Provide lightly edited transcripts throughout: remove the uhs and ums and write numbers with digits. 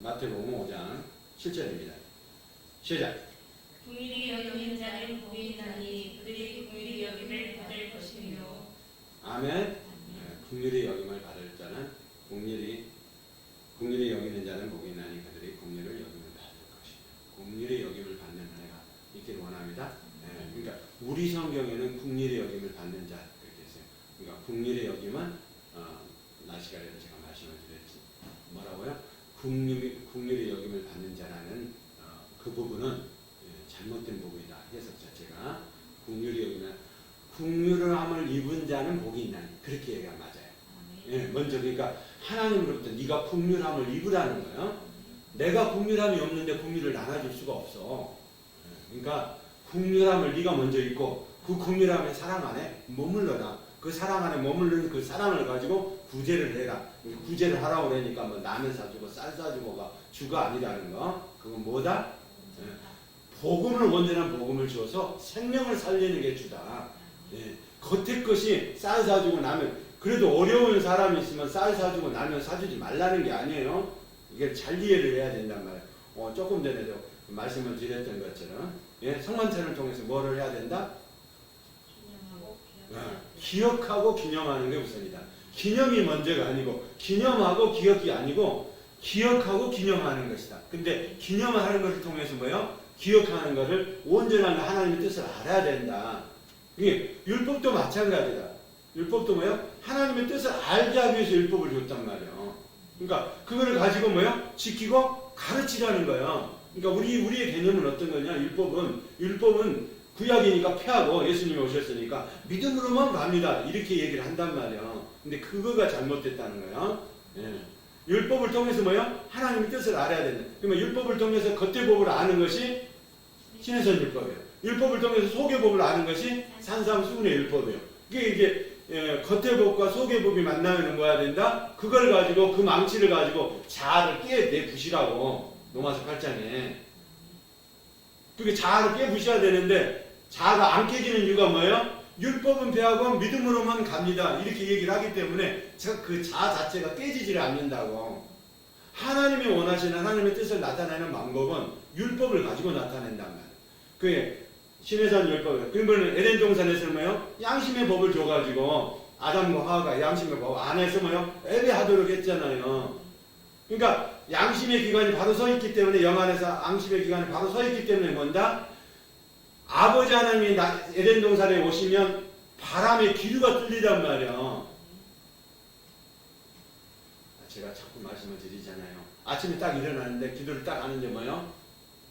마태복음 5장 7절입니다. 시작. 긍휼히 여기는 자는 복이 있나니 그들이 긍휼히 여김을 받을 것이며. 아멘. 긍휼히 여김을 받을 자는 긍휼히 여기는 자는 복이 있나니 그들이 긍휼을 여김을 받을 것이며. 긍휼히 여김을 받는 은혜가 있기를 원합니다. 그러니까 우리 성경에는 긍휼히 여김을 받는 자 그렇게 했어요. 그러니까 긍휼히 여김은 나시가래로 제가 말씀을 드렸지. 뭐라고요? 긍휼히 여김을 받는 자라는 그 부분은 잘못된 부분이다. 해석 자체가 긍휼히 여기면 긍휼함을 입은 자는 복이 있나니 그렇게 얘기가 맞아요. 먼저 그러니까 하나님으로부터 네가 긍휼함을 입으라는 거예요. 내가 긍휼함이 없는데 긍휼을 나눠줄 수가 없어. 그러니까 긍휼함을 네가 먼저 입고 그 긍휼함의 사랑 안에 머물러라. 그 사랑 안에 머무르는 그 사랑을 가지고 구제를 해라. 구제를 하라고 그러니까 뭐 라면 사주고 쌀 사주고가 주가 아니라는 거. 그건 뭐다? 복음을 온전한 복음을 주어서 생명을 살리는 게 주다. 겉에 것이 쌀 사주고 라면 그래도 어려운 사람이 있으면 쌀 사주고 라면 사주지 말라는 게 아니에요. 이게 잘 이해를 해야 된단 말이에요. 조금 전에도 말씀을 드렸던 것처럼 성만찬을 통해서 뭐를 해야 된다? 기억하고 기념하는 게 우선이다. 기념이 먼저가 아니고 기념하고 기억이 아니고 기억하고 기념하는 것이다. 근데 기념하는 것을 통해서 뭐요? 기억하는 것을 온전한 하나님의 뜻을 알아야 된다. 이게 율법도 마찬가지다. 율법도 뭐요? 하나님의 뜻을 알게 하기 위해서 율법을 줬단 말이에요. 그러니까 그거를 가지고 뭐요? 지키고 가르치라는 거예요. 그러니까 우리의 개념은 어떤 거냐? 율법은 구약이니까 폐하고 예수님이 오셨으니까 믿음으로만 갑니다. 이렇게 얘기를 한단 말이에요. 근데 그거가 잘못됐다는 거예요. 율법을 통해서 뭐요? 하나님의 뜻을 알아야 된다. 그러면 율법을 통해서 겉의 법을 아는 것이 신해선 율법이에요. 율법을 통해서 속의 법을 아는 것이 산상수훈의 율법이에요. 이게 겉의 법과 속의 법이 만나면 뭐야 된다? 그걸 가지고 그 망치를 가지고 자아를 깨내부시라고 로마서 8장에. 그게 자아를 깨부셔야 되는데 자아가 안 깨지는 이유가 뭐예요? 율법은 폐하고 믿음으로만 갑니다. 이렇게 얘기를 하기 때문에 그 자아 자체가 깨지지를 않는다고. 하나님이 원하시는 하나님의 뜻을 나타내는 방법은 율법을 가지고 나타낸단 말이에요. 그게 신해산 율법이에요. 그러면 에덴 동산에서는 뭐예요? 양심의 법을 줘가지고 아담과 하와가 양심의 법 안에서 뭐예요? 예배하도록 했잖아요. 그러니까 양심의 기관이 바로 서 있기 때문에 영 안에서 양심의 기관이 바로 서 있기 때문에 뭔다? 아버지 하나님이 에덴 동산에 오시면 바람의 기류가 뚫리단 말이에요. 제가 자꾸 말씀을 드리잖아요. 아침에 딱 일어나는데 기도를 딱 하는데 뭐요?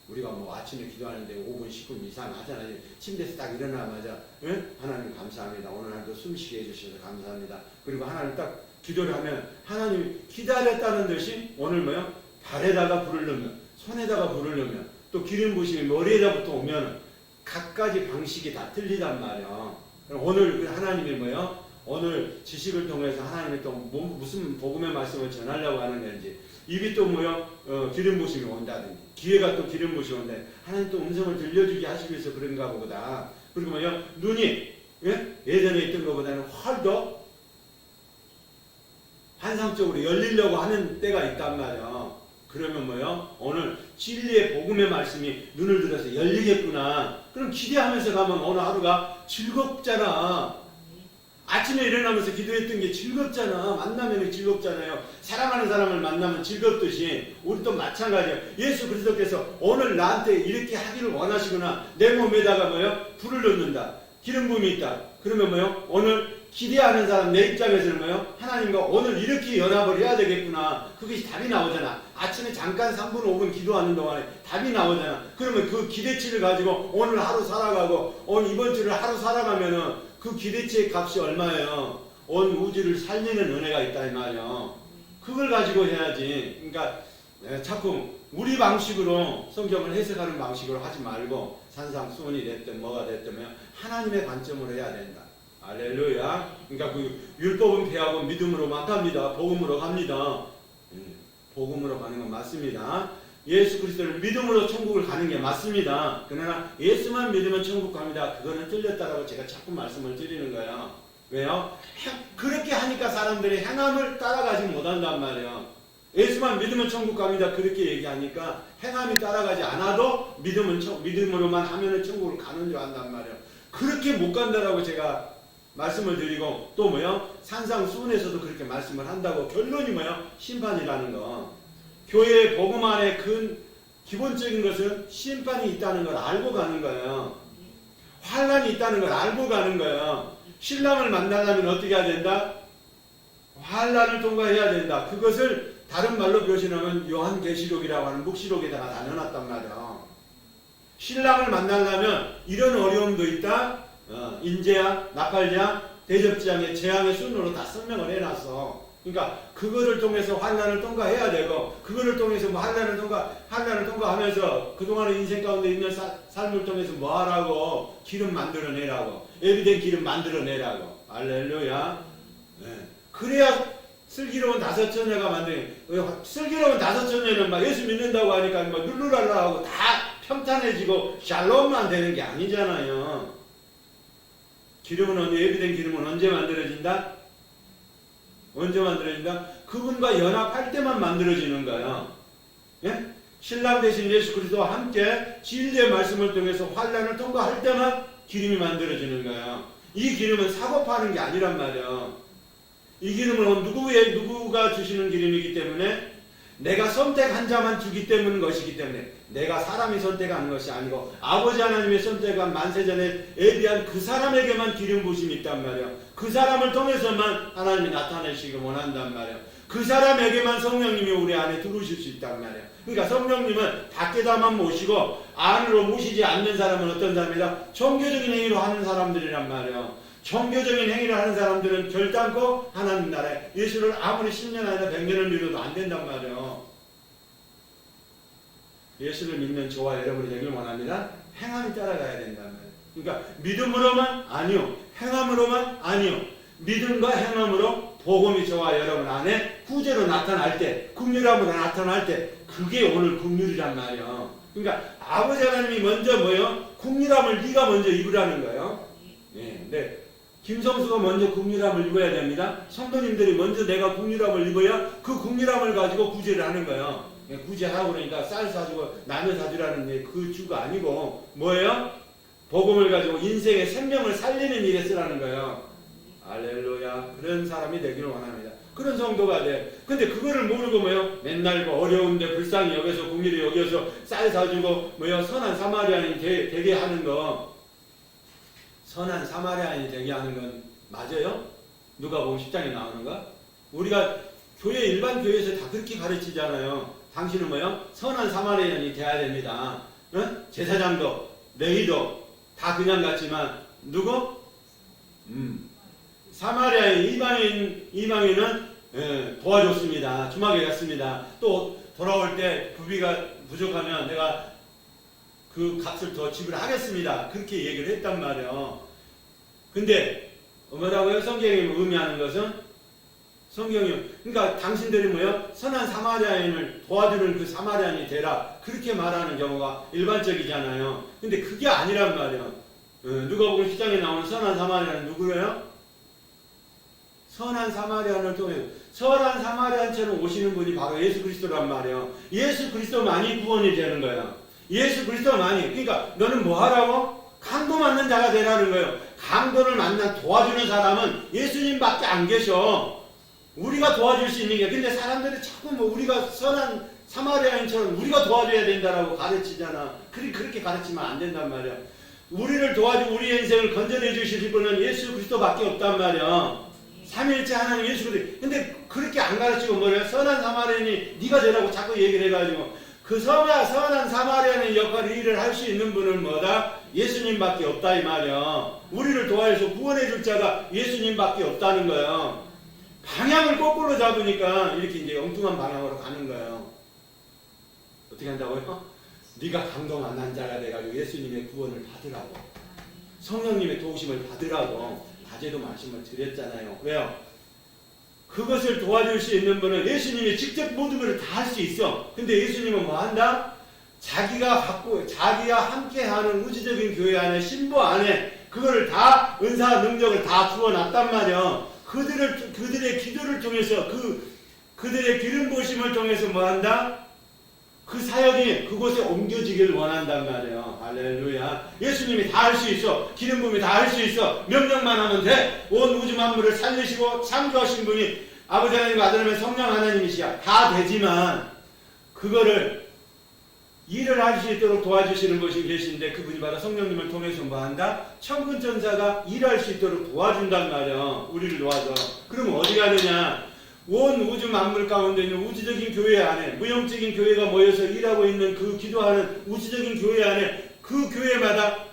우리가 뭐 아침에 기도하는데 5분 10분 이상 하잖아요. 침대에서 딱 일어나자마자 하나님 감사합니다. 오늘 하루도 숨쉬게 해주셔서 감사합니다. 그리고 하나님 딱 기도를 하면 하나님 기다렸다는 듯이 오늘 뭐요? 발에다가 불을 넣으면 손에다가 불을 넣으면 또 기름 부심이 머리에다부터 오면 각가지 방식이 다 틀리단 말이야. 오늘 하나님이 뭐요? 오늘 지식을 통해서 하나님이 또 무슨 복음의 말씀을 전하려고 하는 건지 입이 또 뭐요? 기름 부심이 온다든지 귀에가 또 기름 부심이 온다든지 하나님 또 음성을 들려주게 하시기 위해서 그런가 보다. 그리고 뭐요? 눈이 예전에 있던 것보다는 훨 더 환상적으로 열리려고 하는 때가 있단 말이야. 그러면 뭐요? 오늘 진리의 복음의 말씀이 눈을 들어서 열리겠구나. 그럼 기대하면서 가면 오늘 하루가 즐겁잖아. 아침에 일어나면서 기도했던 게 즐겁잖아. 만나면 즐겁잖아요. 사랑하는 사람을 만나면 즐겁듯이 우리도 마찬가지예요. 예수 그리스도께서 오늘 나한테 이렇게 하기를 원하시구나. 내 몸에다가 뭐요? 불을 넣는다. 기름 부음이 있다. 그러면 뭐요? 오늘 기대하는 사람 내 입장에서는 뭐요? 하나님과 오늘 이렇게 연합을 해야 되겠구나. 그것이 답이 나오잖아. 아침에 잠깐 3분 5분 기도하는 동안에 답이 나오잖아. 그러면 그 기대치를 가지고 오늘 하루 살아가고 오늘 이번 주를 하루 살아가면은 그 기대치의 값이 얼마예요? 온 우주를 살리는 은혜가 있다 이 말이야. 그걸 가지고 해야지. 그러니까 자꾸 우리 방식으로 성경을 해석하는 방식으로 하지 말고 산상수훈이 됐든 뭐가 됐든 하나님의 관점으로 해야 된다. 할렐루야. 그러니까 그 율법은 폐하고 믿음으로만 갑니다. 복음으로 갑니다. 복음으로 가는 건 맞습니다. 예수 그리스도를 믿음으로 천국을 가는 게 맞습니다. 그러나 예수만 믿으면 천국 갑니다. 그거는 틀렸다라고 제가 자꾸 말씀을 드리는 거예요. 왜요? 그렇게 하니까 사람들이 행함을 따라가지 못한단 말이에요. 예수만 믿으면 천국 갑니다. 그렇게 얘기하니까 행함이 따라가지 않아도 믿음으로만 하면은 천국을 가는 줄 안단 말이에요. 그렇게 못 간다라고 제가 말씀을 드리고 또 뭐요? 산상수훈에서도 그렇게 말씀을 한다고. 결론이 뭐요? 심판이라는 거. 교회의 복음 안에 기본적인 것은 심판이 있다는 걸 알고 가는 거예요. 환란이 있다는 걸 알고 가는 거예요. 신랑을 만나려면 어떻게 해야 된다? 환란을 통과해야 된다. 그것을 다른 말로 표현하면 요한계시록이라고 하는 묵시록에다가 다 넣어놨단 말이야. 신랑을 만나려면 이런 어려움도 있다. 인재야, 나팔자, 대접지향의 재앙의 순으로 다 설명을 해놨어. 그러니까 그거를 통해서 환난을 통과해야 되고, 그거를 통해서 뭐 환난을 통과하면서 그동안의 인생 가운데 있는 삶을 통해서 뭐 하라고? 기름 만들어내라고. 예비된 기름 만들어내라고. 할렐루야. 네. 그래야 슬기로운 다섯 처녀가 만든. 슬기로운 다섯 처녀는 막 예수 믿는다고 하니까 막 룰루랄라 하고 다 평탄해지고 샬롬만 되는 게 아니잖아요. 예비된 기름은 언제 만들어진다? 언제 만들어진다? 그분과 연합할 때만 만들어지는 거야. 예? 신랑 대신 예수 그리스도와 함께 진리의 말씀을 통해서 환난을 통과할 때만 기름이 만들어지는 거야. 이 기름은 사고 파는 게 아니란 말이야. 이 기름은 누구가 주시는 기름이기 때문에 내가 선택한 자만 주기 때문인 것이기 때문에 내가 사람이 선택하는 것이 아니고 아버지 하나님의 선택한 만세전에 예비한 그 사람에게만 기름 부심이 있단 말이야. 그 사람을 통해서만 하나님이 나타내시기 원한단 말이야. 그 사람에게만 성령님이 우리 안에 들어오실 수 있단 말이야. 그러니까 성령님은 밖에다만 모시고 안으로 모시지 않는 사람은 어떤 사람이다? 종교적인 행위로 하는 사람들이란 말이야. 종교적인 행위를 하는 사람들은 결단코 하나님 나라에 예수를 아무리 10년 아니라 100년을 믿어도 안 된단 말이에요. 예수를 믿는 저와 여러분이 되길 원합니다. 행함이 따라가야 된단 말이에요. 그러니까 믿음으로만 아니요. 행함으로만 아니요. 믿음과 행함으로 복음이 저와 여러분 안에 구제로 나타날 때, 긍휼함으로 나타날 때 그게 오늘 긍휼이란 말이에요. 그러니까 아버지 하나님이 먼저 뭐요? 긍휼함을 네가 먼저 입으라는 거예요. 예, 네. 김성수가 먼저 긍휼함을 입어야 됩니다. 성도님들이 먼저 내가 긍휼함을 입어야 그 긍휼함을 가지고 구제를 하는 거예요. 구제하라고 그러니까 쌀 사주고 라면 사주라는 그 주가 아니고 뭐예요? 복음을 가지고 인생의 생명을 살리는 일에 쓰라는 거예요. 할렐루야. 그런 사람이 되기를 원합니다. 그런 성도가 돼. 근데 그거를 모르고 뭐요? 맨날 뭐 어려운데 불쌍히 여겨서 긍휼히 여겨서 쌀 사주고 뭐요? 선한 사마리아인이 되게 하는 거. 선한 사마리아인이 되게 하는 건 맞아요? 누가복음 10장에 나오는가? 우리가 일반 교회에서 다 그렇게 가르치잖아요. 당신은 뭐요? 선한 사마리아인이 돼야 됩니다. 응? 제사장도 레위도 다 그냥 같지만 누구? 사마리아의 이방인은 도와줬습니다. 주막에 갔습니다. 또 돌아올 때 부비가 부족하면 내가 그 값을 더 지불하겠습니다. 그렇게 얘기를 했단 말이에요. 근데 뭐라고요? 성경이 의미하는 것은 그러니까 당신들이 뭐요? 선한 사마리아인을 도와주는 그 사마리아인이 되라. 그렇게 말하는 경우가 일반적이잖아요. 근데 그게 아니란 말이에요. 누가복음 10장에 나오는 선한 사마리아는 누구예요? 선한 사마리아인을 통해 선한 사마리아인처럼 오시는 분이 바로 예수 그리스도란 말이에요. 예수 그리스도만이 구원이 되는 거예요. 예수 그리스도만이. 그러니까 너는 뭐 하라고? 강도 맞는 자가 되라는 거예요. 강도를 도와주는 사람은 예수님밖에 안 계셔. 우리가 도와줄 수 있는 게. 근데 사람들이 자꾸 뭐 우리가 선한 사마리아인처럼 우리가 도와줘야 된다라고 가르치잖아. 그렇게 가르치면 안 된단 말이야. 우리를 도와주고 우리 인생을 건져내 주실 분은 예수 그리스도밖에 없단 말이야. 삼위일체 하나님 예수 그리스도. 근데 그렇게 안 가르치고 뭐래요? 선한 사마리아인이 네가 되라고 자꾸 얘기를 해가지고 그 선한 사마리아인의 역할을 일을 할 수 있는 분은 뭐다? 예수님밖에 없다 이 말이야. 우리를 도와서 구원해 줄 자가 예수님밖에 없다는 거야. 방향을 거꾸로 잡으니까 이렇게 이제 엉뚱한 방향으로 가는 거예요. 어떻게 한다고요? 네가 강도 만난 자가 돼가지고 예수님의 구원을 받으라고, 성령님의 도우심을 받으라고 낮에도 말씀을 드렸잖아요. 왜요? 그것을 도와줄 수 있는 분은 예수님이 직접 모든 것을 다 할 수 있어. 근데 예수님은 뭐 한다? 자기가 함께하는 우주적인 교회 안에, 신부 안에 그거를 다 은사 능력을 다 주어놨단 말이야. 그들의 기도를 통해서 그들의 기름 부으심을 통해서 뭐 한다? 그 사역이 그곳에 옮겨지길 원한단 말이에요. 할렐루야. 예수님이 다 할 수 있어. 기름 부음이 다 할 수 있어. 명령만 하면 돼. 온 우주 만물을 살리시고 창조하신 분이 아버지 하나님, 아들 하나님, 성령 하나님이시야. 다 되지만 그거를 일을 할 수 있도록 도와주시는 분이 계신데 그분이 바로 성령님을 통해서 뭐 한다? 천군 천사가 일할 수 있도록 도와준단 말이야. 우리를 도와줘. 그럼 어디 가느냐? 온 우주 만물 가운데 있는 우주적인 교회 안에, 무형적인 교회가 모여서 일하고 있는 그 기도하는 우주적인 교회 안에 그 교회마다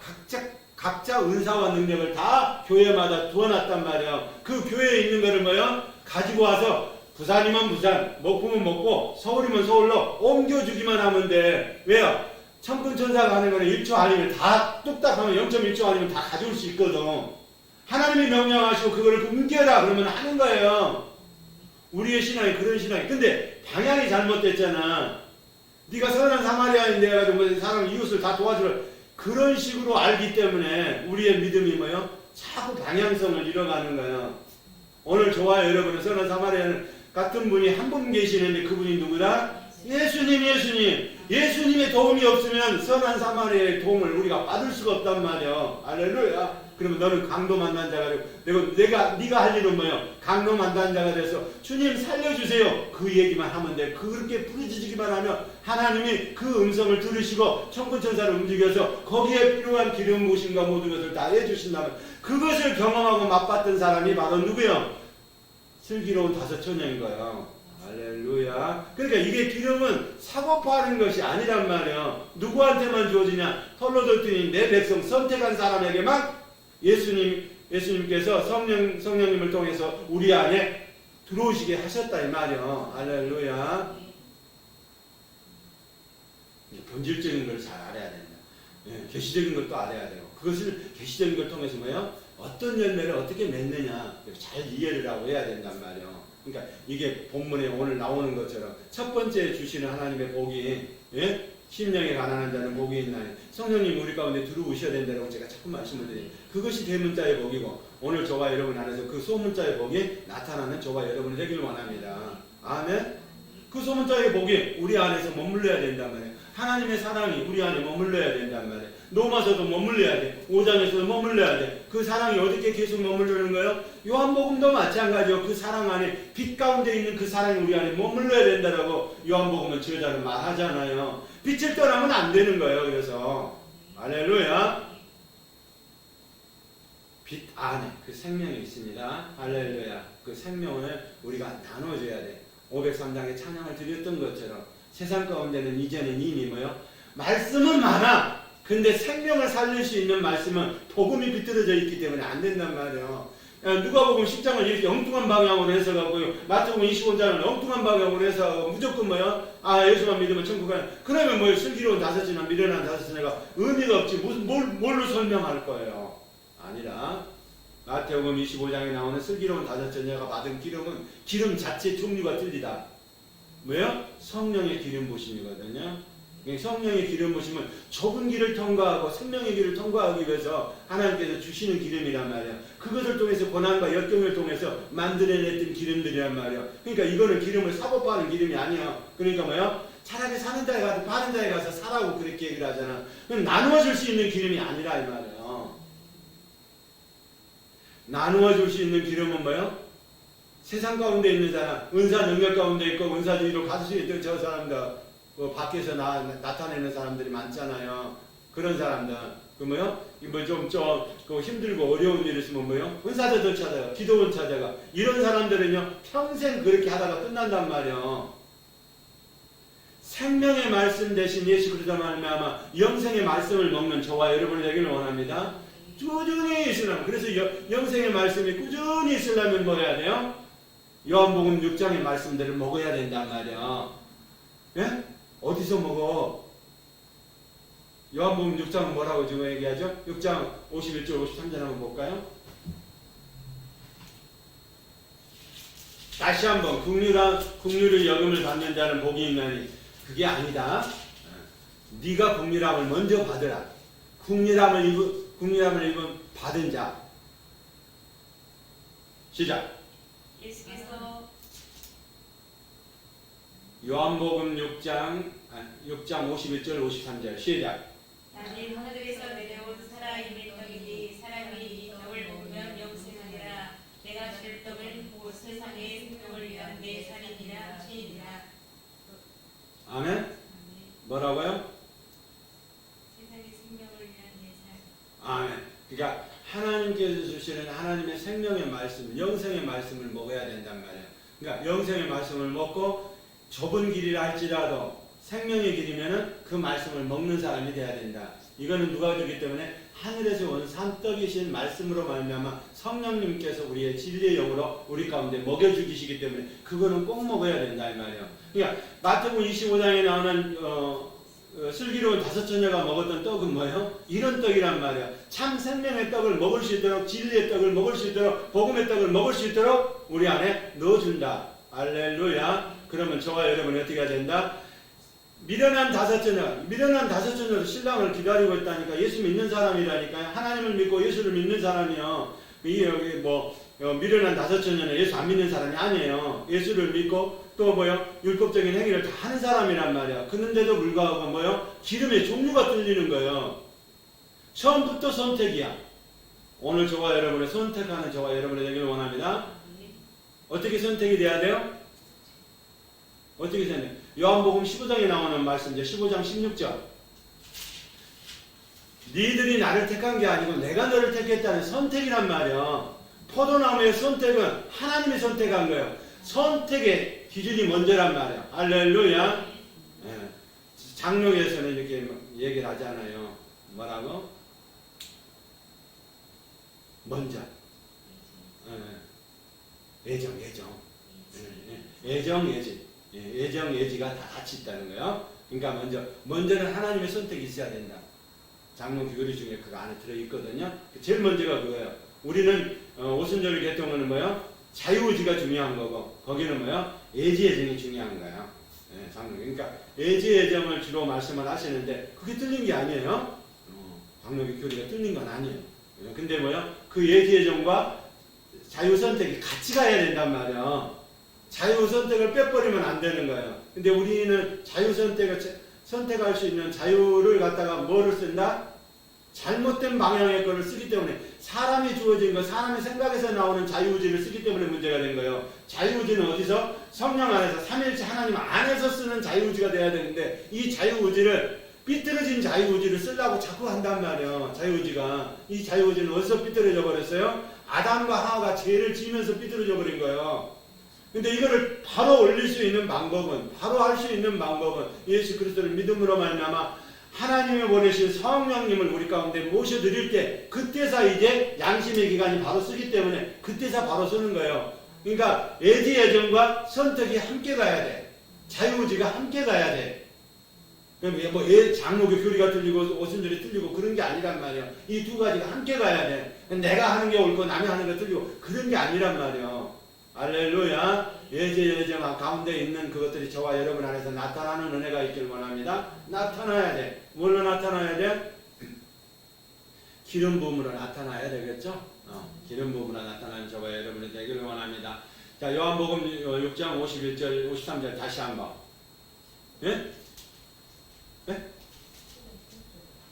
각자 은사와 능력을 다 교회마다 두어놨단 말이야. 그 교회에 있는 거를 뭐요? 가지고 와서 부산이면 부산, 목포면 목포, 서울이면 서울로 옮겨주기만 하면 돼. 왜요? 천군천사가 하는 거는 1초 아니면 다 뚝딱 하면 0.1초 아니면 다 가져올 수 있거든. 하나님이 명령하시고 그거를 옮겨라 그러면 하는 거예요. 우리의 신앙이 그런 신앙이. 근데 방향이 잘못됐잖아. 네가 선한 사마리아인데 해가지고 사람 이웃을 다 도와주라. 그런 식으로 알기 때문에 우리의 믿음이 뭐요? 자꾸 방향성을 잃어가는 거예요. 오늘 저와 여러분은 선한 사마리아는 같은 분이 한 분 계시는데 그분이 누구다? 예수님의 도움이 없으면 선한 사마리아의 도움을 우리가 받을 수가 없단 말이야. 할렐루야. 그러면 너는 강도 만난 자가 되고 네가 할 일은 뭐예요? 강도 만난 자가 돼서 주님 살려주세요. 그 얘기만 하면 돼. 그렇게 부르짖기만 하면 하나님이 그 음성을 들으시고 천군천사를 움직여서 거기에 필요한 기름 부으심과 모든 것을 다 해주신다면 그것을 경험하고 맛봤던 사람이 바로 누구예요? 슬기로운 다섯 처녀인 거예요. 할렐루야. 그러니까 이게 기름은 사고 파는 것이 아니란 말이에요. 누구한테만 주어지냐? 털로 들뜨니 내 백성 선택한 사람에게만 예수님께서 성령님을 통해서 우리 안에 들어오시게 하셨다 이 말이에요. 할렐루야. 본질적인 걸 잘 알아야 된다. 예, 계시적인 것도 알아야 돼요. 그것을 계시적인 걸 통해서 뭐예요? 어떤 열매를 어떻게 맺느냐 잘 이해를 하고 해야 된단 말이에요. 그러니까 이게 본문에 오늘 나오는 것처럼 첫 번째 주시는 하나님의 복이, 예? 심령에 가난한 자는 복이 있나니 성령님 우리 가운데 들어오셔야 된다고 제가 자꾸 말씀을 드려요. 그것이 대문자의 복이고 오늘 저와 여러분 안에서 그 소문자의 복이 나타나는 저와 여러분이 되길 원합니다. 아멘. 그 소문자의 복이 우리 안에서 머물러야 된단 말이에요. 하나님의 사랑이 우리 안에 머물러야 된단 말이에요. 로마서도 머물러야 돼. 5장에서도 머물러야 돼. 그 사랑이 어떻게 계속 머물르는 거예요? 요한복음도 마찬가지요. 그 사랑 안에 빛 가운데 있는 그 사랑이 우리 안에 머물러야 된다라고 요한복음은 저자는 말하잖아요. 빛을 떠나면 안 되는 거예요. 그래서 할렐루야. 빛 안에 그 생명이 있습니다. 할렐루야. 그 생명을 우리가 나눠줘야 돼. 503장에 찬양을 드렸던 것처럼 세상 가운데는 이제는 이미 뭐요? 말씀은 많아. 근데 생명을 살릴 수 있는 말씀은 복음이 비틀어져 있기 때문에 안 된단 말이에요. 누가복음 10장을 이렇게 엉뚱한 방향으로 해석하고요. 마태복음 25장을 엉뚱한 방향으로 해석하고 무조건 뭐요? 아 예수만 믿으면 천국 가는. 그러면 뭐요? 슬기로운 다섯이나 미련한 다섯이나가 의미가 없지. 무슨 뭘로 설명할 거예요? 아니라 마태복음 25장에 나오는 슬기로운 다섯 처녀가 받은 기름은 기름 자체 종류가 틀리다. 뭐요? 성령의 기름 부심이거든요. 성령의 기름 부심은 좁은 길을 통과하고 생명의 길을 통과하기 위해서 하나님께서 주시는 기름이란 말이에요. 그것을 통해서 고난과 역경을 통해서 만들어냈던 기름들이란 말이에요. 그러니까 이거는 기름을 사고 파는 기름이 아니야. 그러니까 뭐요? 차라리 사는 자에 가서 파는 자에 가서 사라고 그렇게 얘기를 하잖아. 나누어 줄 수 있는 기름이 아니라 이 말이에요. 나누어 줄 수 있는 기름은 뭐요? 세상 가운데 있는 사람, 은사 능력 가운데 있고 은사주의로 갈 수 있던 저 사람들, 밖에서 나타내는 사람들이 많잖아요. 그런 사람들, 그 힘들고 어려운 일 있으면 뭐요? 은사자들 찾아가, 기도원 찾아가. 이런 사람들은요, 평생 그렇게 하다가 끝난단 말이에요. 생명의 말씀 대신 예수 그리스도 말미암아 영생의 말씀을 먹는 저와 여러분이 되기를 원합니다. 꾸준히 있으려면, 그래서 영생의 말씀이 꾸준히 있으려면 뭐 해야 돼요? 요한복음 6장의 말씀들을 먹어야 된단 말이야. 예? 어디서 먹어? 요한복음 6장은 뭐라고 지금 얘기하죠? 6장 51절 53절 한번 볼까요? 다시 한번 긍휼을 여김을 받는 자는 복이 있나니 그게 아니다. 네가 긍휼함을 먼저 받으라. 긍휼함을 입은 받은 자. 시작. 예수께서 요한복음 6장 51절 53절 시작. 나는 하늘에서 내려온 살아있는 떡이니 사람이 이 떡을 먹으면 영생하리라. 내가 줄 떡은 곧 세상의 생명을 위한 내 살이니라 주이니라. 아멘. 뭐라고요? 세상의 생명을 위한 내 살. 아멘. 그러니까 하나님께서 주시는 하나님의 생명의 말씀, 영생의 말씀을 먹어야 된단 말이에요. 그러니까 영생의 말씀을 먹고 좁은 길이라 할지라도 생명의 길이면은 그 말씀을 먹는 사람이 돼야 된다. 이거는 누가 주기 때문에 하늘에서 온 산떡이신 말씀으로 말미암아 성령님께서 우리의 진리의 영으로 우리 가운데 먹여 주시기 때문에 그거는 꼭 먹어야 된다 이 말이에요. 그러니까 마태복음 25장에 나오는 슬기로운 다섯 처녀가 먹었던 떡은 뭐예요? 이런 떡이란 말이에요. 참 생명의 떡을 먹을 수 있도록, 진리의 떡을 먹을 수 있도록, 복음의 떡을 먹을 수 있도록 우리 안에 넣어준다. 할렐루야. 그러면 저와 여러분이 어떻게 해야 된다? 미련한 다섯 처녀도 신랑을 기다리고 있다니까. 예수 믿는 사람이라니까요. 하나님을 믿고 예수를 믿는 사람이요. 미련한 다섯 처녀는 예수 안 믿는 사람이 아니에요. 예수를 믿고 또 율법적인 행위를 다 하는 사람이란 말이야. 그런데도 불구하고 기름의 종류가 틀리는 거예요. 처음부터 선택이야. 오늘 저와 여러분의 선택하는 저와 여러분이 되기를 원합니다. 어떻게 선택이 돼야 돼요? 어떻게 선택? 요한복음 15장에 나오는 말씀이죠. 15장 16절. 니들이 나를 택한 게 아니고 내가 너를 택했다는 선택이란 말이야. 포도나무의 선택은 하나님이 선택한 거예요. 선택의 기준이 먼저란 말이야. 할렐루야. 예. 장로에서는 이렇게 얘기를 하잖아요. 뭐라고? 먼저. 예. 애정. 애정, 예지가 다 같이 있다는 거예요. 그러니까 먼저는 하나님의 선택이 있어야 된다. 장로 교리 중에 그거 안에 들어있거든요. 제일 먼저가 그거예요. 우리는 오순절 계통은 자유의지가 중요한 거고, 거기는 애지애정이 중요한 거예요. 예, 장로. 그러니까 애지애정을 주로 말씀을 하시는데 그게 틀린 게 아니에요. 장로교 교리가 틀린 건 아니에요. 근데 그 애지애정과 자유선택이 같이 가야 된단 말이에요. 자유선택을 빼버리면 안 되는 거예요. 근데 우리는 선택할 수 있는 자유를 갖다가 뭐를 쓴다? 잘못된 방향의 거를 쓰기 때문에 사람이 주어진 거, 사람의 생각에서 나오는 자유의지를 쓰기 때문에 문제가 된 거예요. 자유의지는 어디서? 성령 안에서, 삼위일체 하나님 안에서 쓰는 자유의지가 돼야 되는데 이 자유의지를 삐뚤어진 자유의지를 쓰려고 자꾸 한단 말이에요. 자유의지가. 이 자유의지는 어디서 삐뚤어져 버렸어요? 아담과 하와가 죄를 지으면서 삐뚤어져 버린 거예요. 근데 이거를 바로 올릴 수 있는 방법은, 바로 할 수 있는 방법은 예수 그리스도를 믿음으로 말미암아 하나님이 보내신 성령님을 우리 가운데 모셔드릴 때 그때서 이제 양심의 기간이 바로 쓰기 때문에 그때서 바로 쓰는 거예요. 그러니까 애지애정과 선택이 함께 가야 돼. 자유의지가 함께 가야 돼. 장로교 교리가 틀리고 오순절이 틀리고 그런 게 아니란 말이에요. 이 두 가지가 함께 가야 돼. 내가 하는 게 옳고 남이 하는 게 틀리고 그런 게 아니란 말이에요. 할렐루야. 애지애정 가운데 있는 그것들이 저와 여러분 안에서 나타나는 은혜가 있길 원합니다. 나타나야 돼. 뭘로 나타나야 돼? 기름 부음으로 나타나야 되겠죠? 기름 부음으로 나타나는 저와 여러분이 되기를 원합니다. 자, 요한복음 6장 51절 53절 다시 한번. 예? 네?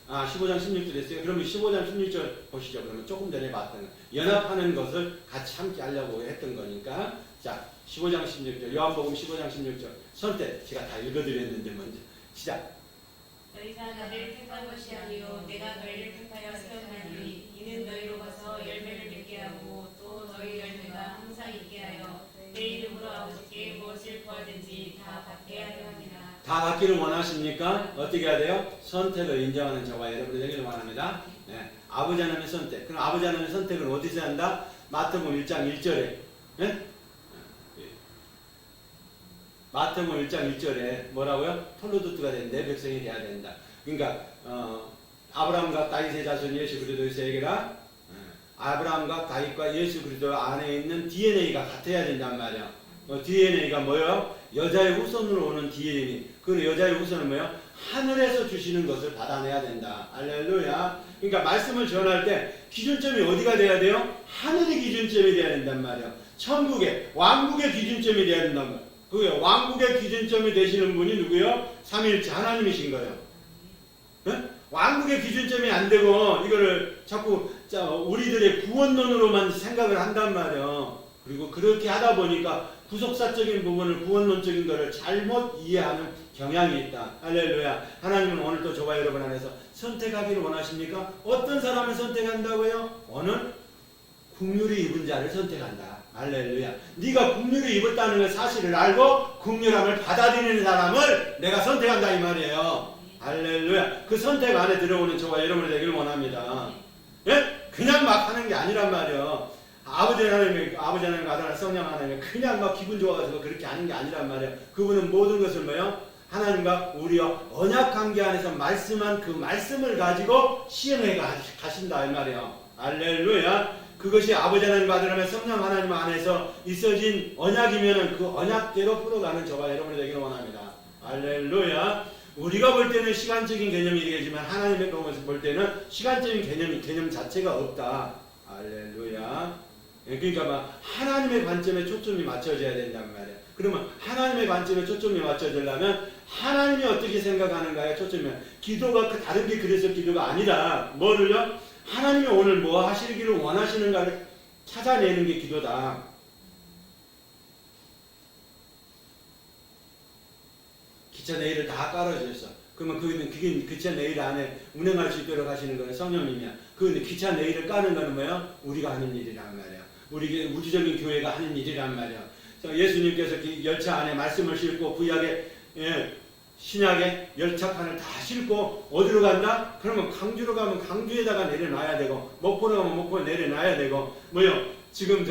15장 16절 했어요. 그러면 15장 16절 보시죠. 그러면 조금 전에 봤던 거. 연합하는 것을 같이 함께 하려고 했던 거니까. 자, 15장 16절. 요한복음 15장 16절. 선택. 제가 다 읽어드렸는데 먼저. 시작. 너희가 나를 택한 것이 아니요 내가 너희를 택하여 세웠나니 이는 너희로 가서 열매를 맺게 하고 또 너희 열매가 항상 있게 하여 내 이름으로 아버지께 무엇을 구하든지 다 받게 하려 함이라. 다 받기를 원하십니까? 어떻게 해야 돼요? 선택을 인정하는 저와 여러분이 되기를 원합니다. 네. 아버지 하나님의 선택. 그럼 아버지 하나님의 선택은 어디서 한다? 마태복음 1장 1절에. 네? 마태복음 1장 1절에 뭐라고요? 톨로도트가 된 내 백성이 돼야 된다. 그러니까 아브라함과 다윗의 자손 예수 그리스도의 세계라. 아브라함과 다윗과 예수 그리스도 안에 있는 DNA가 같아야 된단 말이야. DNA가 뭐예요? 여자의 후손으로 오는 DNA. 그 여자의 후손은 뭐예요? 하늘에서 주시는 것을 받아내야 된다. 할렐루야. 그러니까 말씀을 전할 때 기준점이 어디가 돼야 돼요? 하늘의 기준점이 돼야 된단 말이야. 천국의, 왕국의 기준점이 돼야 된단 말이야. 그거요. 왕국의 기준점이 되시는 분이 누구요? 삼위일체 하나님이신 거예요. 네? 왕국의 기준점이 안 되고 이거를 자꾸 우리들의 구원론으로만 생각을 한단 말이에요. 그리고 그렇게 하다 보니까 구속사적인 부분을 구원론적인 것을 잘못 이해하는 경향이 있다. 할렐루야. 하나님은 오늘도 저와 여러분 안에서 선택하기를 원하십니까? 어떤 사람을 선택한다고요? 오늘 국률이 입은 자를 선택한다. 할렐루야. 네가 국률을 입었다는 걸 사실을 알고 국률함을 받아들이는 사람을 내가 선택한다 이 말이에요. 할렐루야. 그 선택 안에 들어오는 저와 여러분이 되기를 원합니다. 예? 그냥 막 하는 게 아니란 말이에요. 아버지 하나님, 아들 하나님, 성령 하나님 그냥 막 기분 좋아가지고 그렇게 하는 게 아니란 말이에요. 그분은 모든 것을 뭐요? 하나님과 우리와 언약 관계 안에서 말씀한 그 말씀을 가지고 시행해 가신다 이 말이에요. 할렐루야. 그것이 아버지 하나님, 아들 하나님, 성령 하나님 안에서 있어진 언약이면은 그 언약대로 풀어가는 저와 여러분이 되기를 원합니다. 할렐루야. 우리가 볼 때는 시간적인 개념이 되겠지만 하나님의 경우에서 볼 때는 시간적인 개념 자체가 없다. 할렐루야. 그러니까 막 하나님의 관점에 초점이 맞춰져야 된단 말이야. 그러면 하나님의 관점에 초점이 맞춰지려면 하나님이 어떻게 생각하는가에 초점이 기도가 다른 게 그래서 기도가 아니라 뭐를요? 하나님이 오늘 뭐 하시기를 원하시는가를 찾아내는 게 기도다. 기차 내일을 다 깔아주셨어. 그러면 그게 기차 내일 안에 운행할 수 있도록 하시는 거는 성령님이야. 그 기차 내일을 까는 거는 뭐야? 우리가 하는 일이란 말이야. 우리 우주적인 교회가 하는 일이란 말이야. 예수님께서 열차 안에 말씀을 싣고 구약에 신약에 열차판을 다 싣고 어디로 간다? 그러면 강주로 가면 강주에다가 내려놔야 되고 목포로 가면 목포에 내려놔야 되고 뭐요? 지금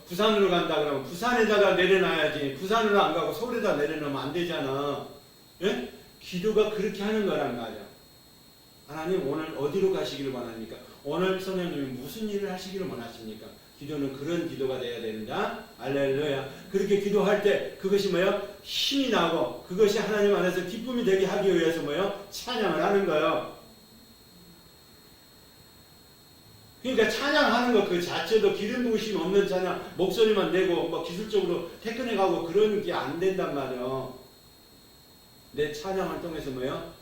부산으로 간다 그러면 부산에다가 내려놔야지. 부산으로 안 가고 서울에다 내려놓으면 안 되잖아. 예? 기도가 그렇게 하는 거란 말이야. 하나님 오늘 어디로 가시기를 원합니까? 오늘 성령님이 무슨 일을 하시기를 원하십니까? 기도는 그런 기도가 돼야 된다. 할렐루야. 그렇게 기도할 때 그것이 뭐예요? 힘이 나고 그것이 하나님 안에서 기쁨이 되게 하기 위해서 뭐예요? 찬양을 하는 거예요. 그러니까 찬양하는 것 그 자체도 기름 부으심 없는 찬양, 목소리만 내고 뭐 기술적으로 테크닉 하고 그런 게 안 된단 말이에요. 내 찬양을 통해서 뭐예요?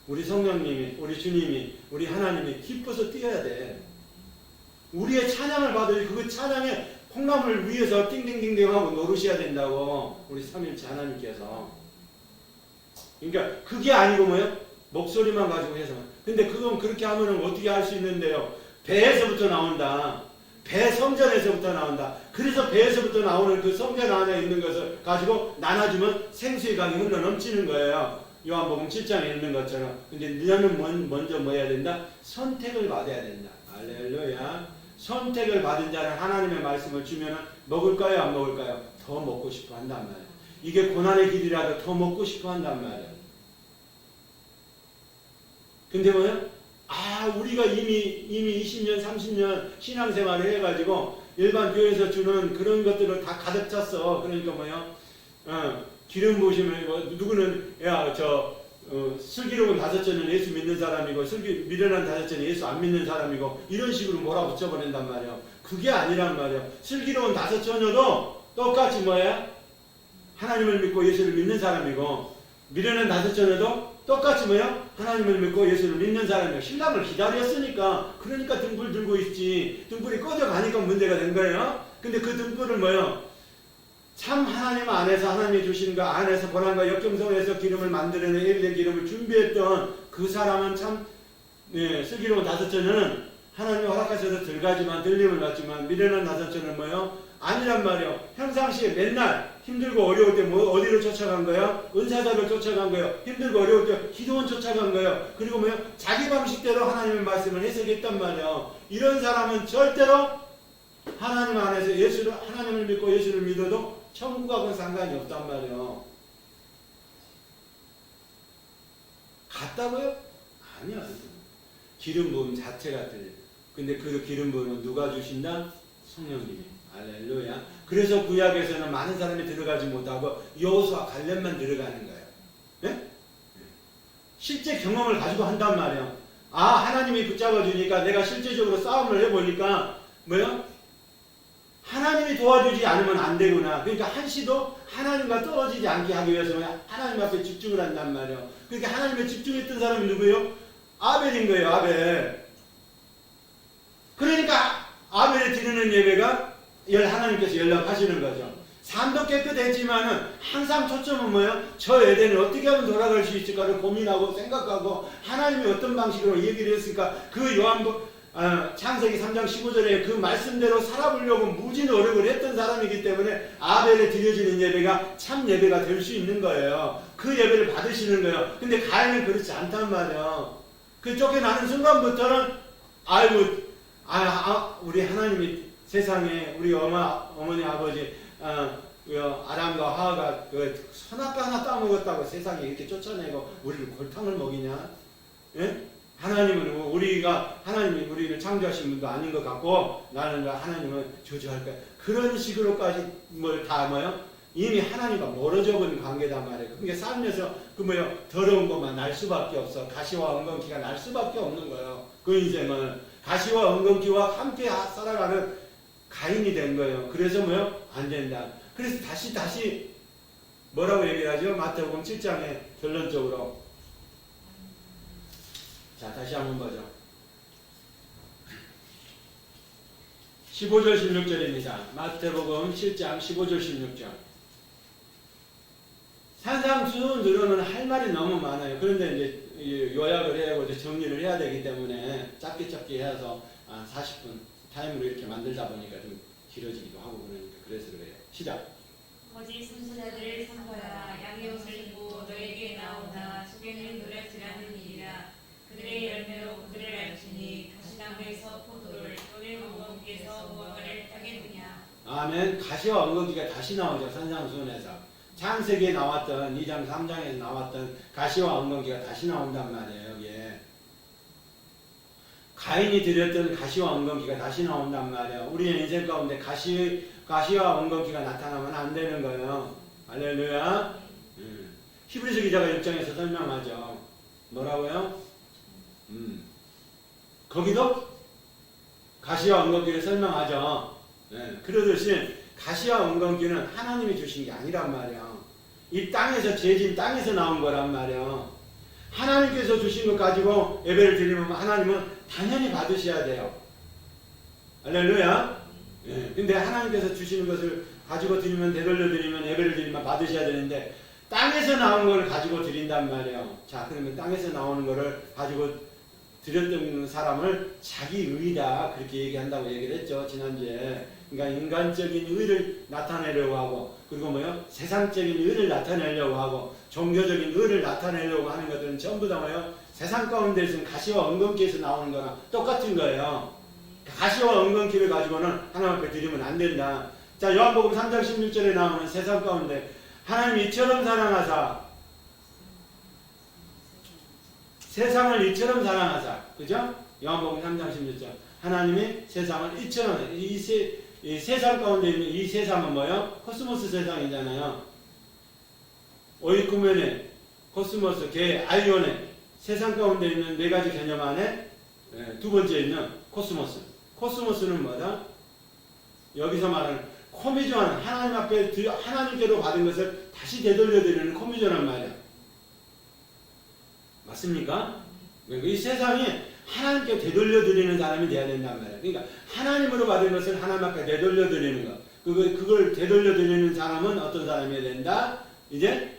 우리 성령님이, 우리 주님이, 우리 하나님이 기뻐서 뛰어야 돼. 우리의 찬양을 받을 그 찬양에 콩나물 위에서 띵띵띵띵 하고 노르셔야 된다고 우리 삼일체 하나님께서. 그러니까 그게 아니고 뭐예요? 목소리만 가지고 해서. 근데 그건 그렇게 하면은 어떻게 할 수 있는데요? 배에서부터 나온다. 배 성전에서부터 나온다. 그래서 배에서부터 나오는 그 성전 안에 있는 것을 가지고 나눠주면 생수의 강이 흘러 넘치는 거예요. 요한복음 7장에 있는 것처럼. 근데 너는 먼저 뭐 해야 된다? 선택을 받아야 된다. 할렐루야. 선택을 받은 자는 하나님의 말씀을 주면 먹을까요? 안 먹을까요? 더 먹고 싶어 한단 말이에요. 이게 고난의 길이라도 더 먹고 싶어 한단 말이에요. 근데 뭐요? 우리가 이미 20년, 30년 신앙생활을 해가지고 일반 교회에서 주는 그런 것들을 다 가득 찼어. 그러니까 뭐요? 기름 부으시면 누구는 슬기로운 다섯째는 예수 믿는 사람이고 미련한 다섯째는 예수 안 믿는 사람이고 이런 식으로 몰아붙여버린단 말이에요. 그게 아니란 말이에요. 슬기로운 다섯처녀도 똑같이 뭐예요? 하나님을 믿고 예수를 믿는 사람이고 미련한 다섯처녀도 똑같이 뭐예요? 하나님을 믿고 예수를 믿는 사람이에요. 신랑을 기다렸으니까 그러니까 등불 들고 있지. 등불이 꺼져가니까 문제가 된 거예요. 근데 그 등불을 뭐예요? 참 하나님 안에서 하나님이 주신 것 안에서 고난과 역경성에서 기름을 만들어낸 에일의 기름을 준비했던 그 사람은 참 슬기로운 다섯째는 하나님이 허락하셔서 들가지만 들림을 받지만 미련한 다섯째는 뭐예요? 아니란 말이에요. 평상시에 맨날 힘들고 어려울 때 어디로 쫓아간 거예요? 은사자를 쫓아간 거예요. 힘들고 어려울 때 기도원 쫓아간 거예요. 그리고 뭐예요? 자기 방식대로 하나님의 말씀을 해석했단 말이에요. 이런 사람은 절대로 하나님 안에서 하나님을 믿고 예수를 믿어도 천국하고는 상관이 없단 말이에요. 같다고요? 아니요. 기름 부음 자체가 틀려. 근데 그 기름 부음은 누가 주신다? 성령님이. 할렐루야. 그래서 구약에서는 많은 사람이 들어가지 못하고 여호수아 갈렙만 들어가는 거예요. 네? 실제 경험을 가지고 한단 말이에요. 하나님이 붙잡아 주니까 내가 실제적으로 싸움을 해보니까 뭐요? 하나님이 도와주지 않으면 안 되구나. 그러니까 한시도 하나님과 떨어지지 않게 하기 위해서 하나님 앞에 집중을 한단 말이에요. 그러니까 하나님에 집중했던 사람이 누구예요? 아벨인 거예요. 아벨. 그러니까 아벨이 드리는 예배가 하나님께서 연락하시는 거죠. 삶도 깨끗했지만은 항상 초점은 뭐예요? 저 에덴을 어떻게 하면 돌아갈 수 있을까를 고민하고 생각하고 하나님이 어떤 방식으로 얘기를 했을까 그 창세기 3장 15절에 그 말씀대로 살아보려고 무지 노력을 했던 사람이기 때문에 아벨에 드려지는 예배가 참 예배가 될 수 있는 거예요. 그 예배를 받으시는 거예요. 근데 가인은 그렇지 않단 말이에요. 그 쫓겨나는 순간부터는 우리 하나님이 세상에 우리 어머니 아버지 아담과 하와가 그 선악과 하나 따먹었다고 세상에 이렇게 쫓아내고 우리를 골탕을 먹이냐? 예? 하나님은 하나님이 우리를 창조하신 분도 아닌 것 같고 나는 하나님은 저주할 거야. 그런 식으로까지 이미 하나님과 멀어져 버린 관계단 말이에요. 그게 살면서 더러운 것만 날 수밖에 없어. 가시와 엉겅퀴가 날 수밖에 없는 거예요. 그 인생은 가시와 엉겅퀴와 함께 살아가는 가인이 된 거예요. 그래서 안 된다. 그래서 다시 뭐라고 얘기를 하죠? 마태복음 7장에 결론적으로. 자, 다시 한번 보죠. 15절 16절입니다. 마태복음 7장 15절 16절. 산상수훈으로는 할 말이 너무 많아요. 그런데 이제 요약을 해야 하고 정리를 해야 되기 때문에 짧게 해서 40분 타임으로 이렇게 만들다 보니까 좀 길어지기도 하고 그러니까 그래서 그래요. 시작. 거짓 선지자들을 삼가라. 양의 옷을 입고 너에게 나오나 속에는 노략질하는 일이라. 그들의 열매로 그들을 알지니 가시나무에서 포도를 또는 엉겅퀴에서 무화과를 따겠느냐. 아멘. 가시와 엉겅퀴가 다시 나오죠. 산상수훈에서. 창세기에 나왔던 2장 3장에서 나왔던 가시와 엉겅퀴가 다시 나온단 말이에요. 여기에. 가인이 드렸던 가시와 엉겅퀴가 다시 나온단 말이에요. 우리의 인생 가운데 가시와 엉겅퀴가 나타나면 안 되는 거예요. 할렐루야. 히브리서 기자가 6장에서 설명하죠. 뭐라고요? 거기도 가시와 엉겅퀴를 설명하죠. 그러듯이 가시와 엉겅퀴는 하나님이 주신 게 아니란 말이야. 이 땅에서 재진 땅에서 나온 거란 말이야. 하나님께서 주신 것 가지고 예배를 드리면 하나님은 당연히 받으셔야 돼요. 할렐루야. 근데 하나님께서 주시는 것을 가지고 드리면 되돌려 드리면 예배를 드리면 받으셔야 되는데 땅에서 나온 걸 가지고 드린단 말이에요. 자, 그러면 땅에서 나오는 거를 가지고 드렸던 사람을 자기 의다 그렇게 얘기한다고 얘기를 했죠. 지난주에. 그러니까 인간적인 의를 나타내려고 하고 그리고 세상적인 의를 나타내려고 하고 종교적인 의를 나타내려고 하는 것들은 전부 다 세상 가운데서 가시와 엉겅퀴에서 나오는 거랑 똑같은 거예요. 가시와 엉겅퀴를 가지고는 하나님 앞에 드리면 안 된다. 자, 요한복음 3장 16절에 나오는 세상 가운데 하나님 이처럼 사랑하사 세상을 이처럼 사랑하사 그죠? 요한복음 3장 16절 하나님이 세상을 이처럼 이 세상 가운데 있는 이 세상은 뭐예요? 코스모스 세상이잖아요. 오이쿠메네, 코스모스, 개, 아이오네 세상 가운데 있는 네 가지 개념 안에 두 번째 있는 코스모스. 코스모스는 뭐다? 여기서 말하는 코미존, 하나님 앞에 하나님께로 받은 것을 다시 되돌려드리는 코미존란 말이야. 맞습니까? 이 세상이 하나님께 되돌려드리는 사람이 돼야 된단 말이야. 그러니까 하나님으로 받은 것을 하나님 앞에 되돌려드리는 것. 그걸 되돌려드리는 사람은 어떤 사람이어야 된다? 이제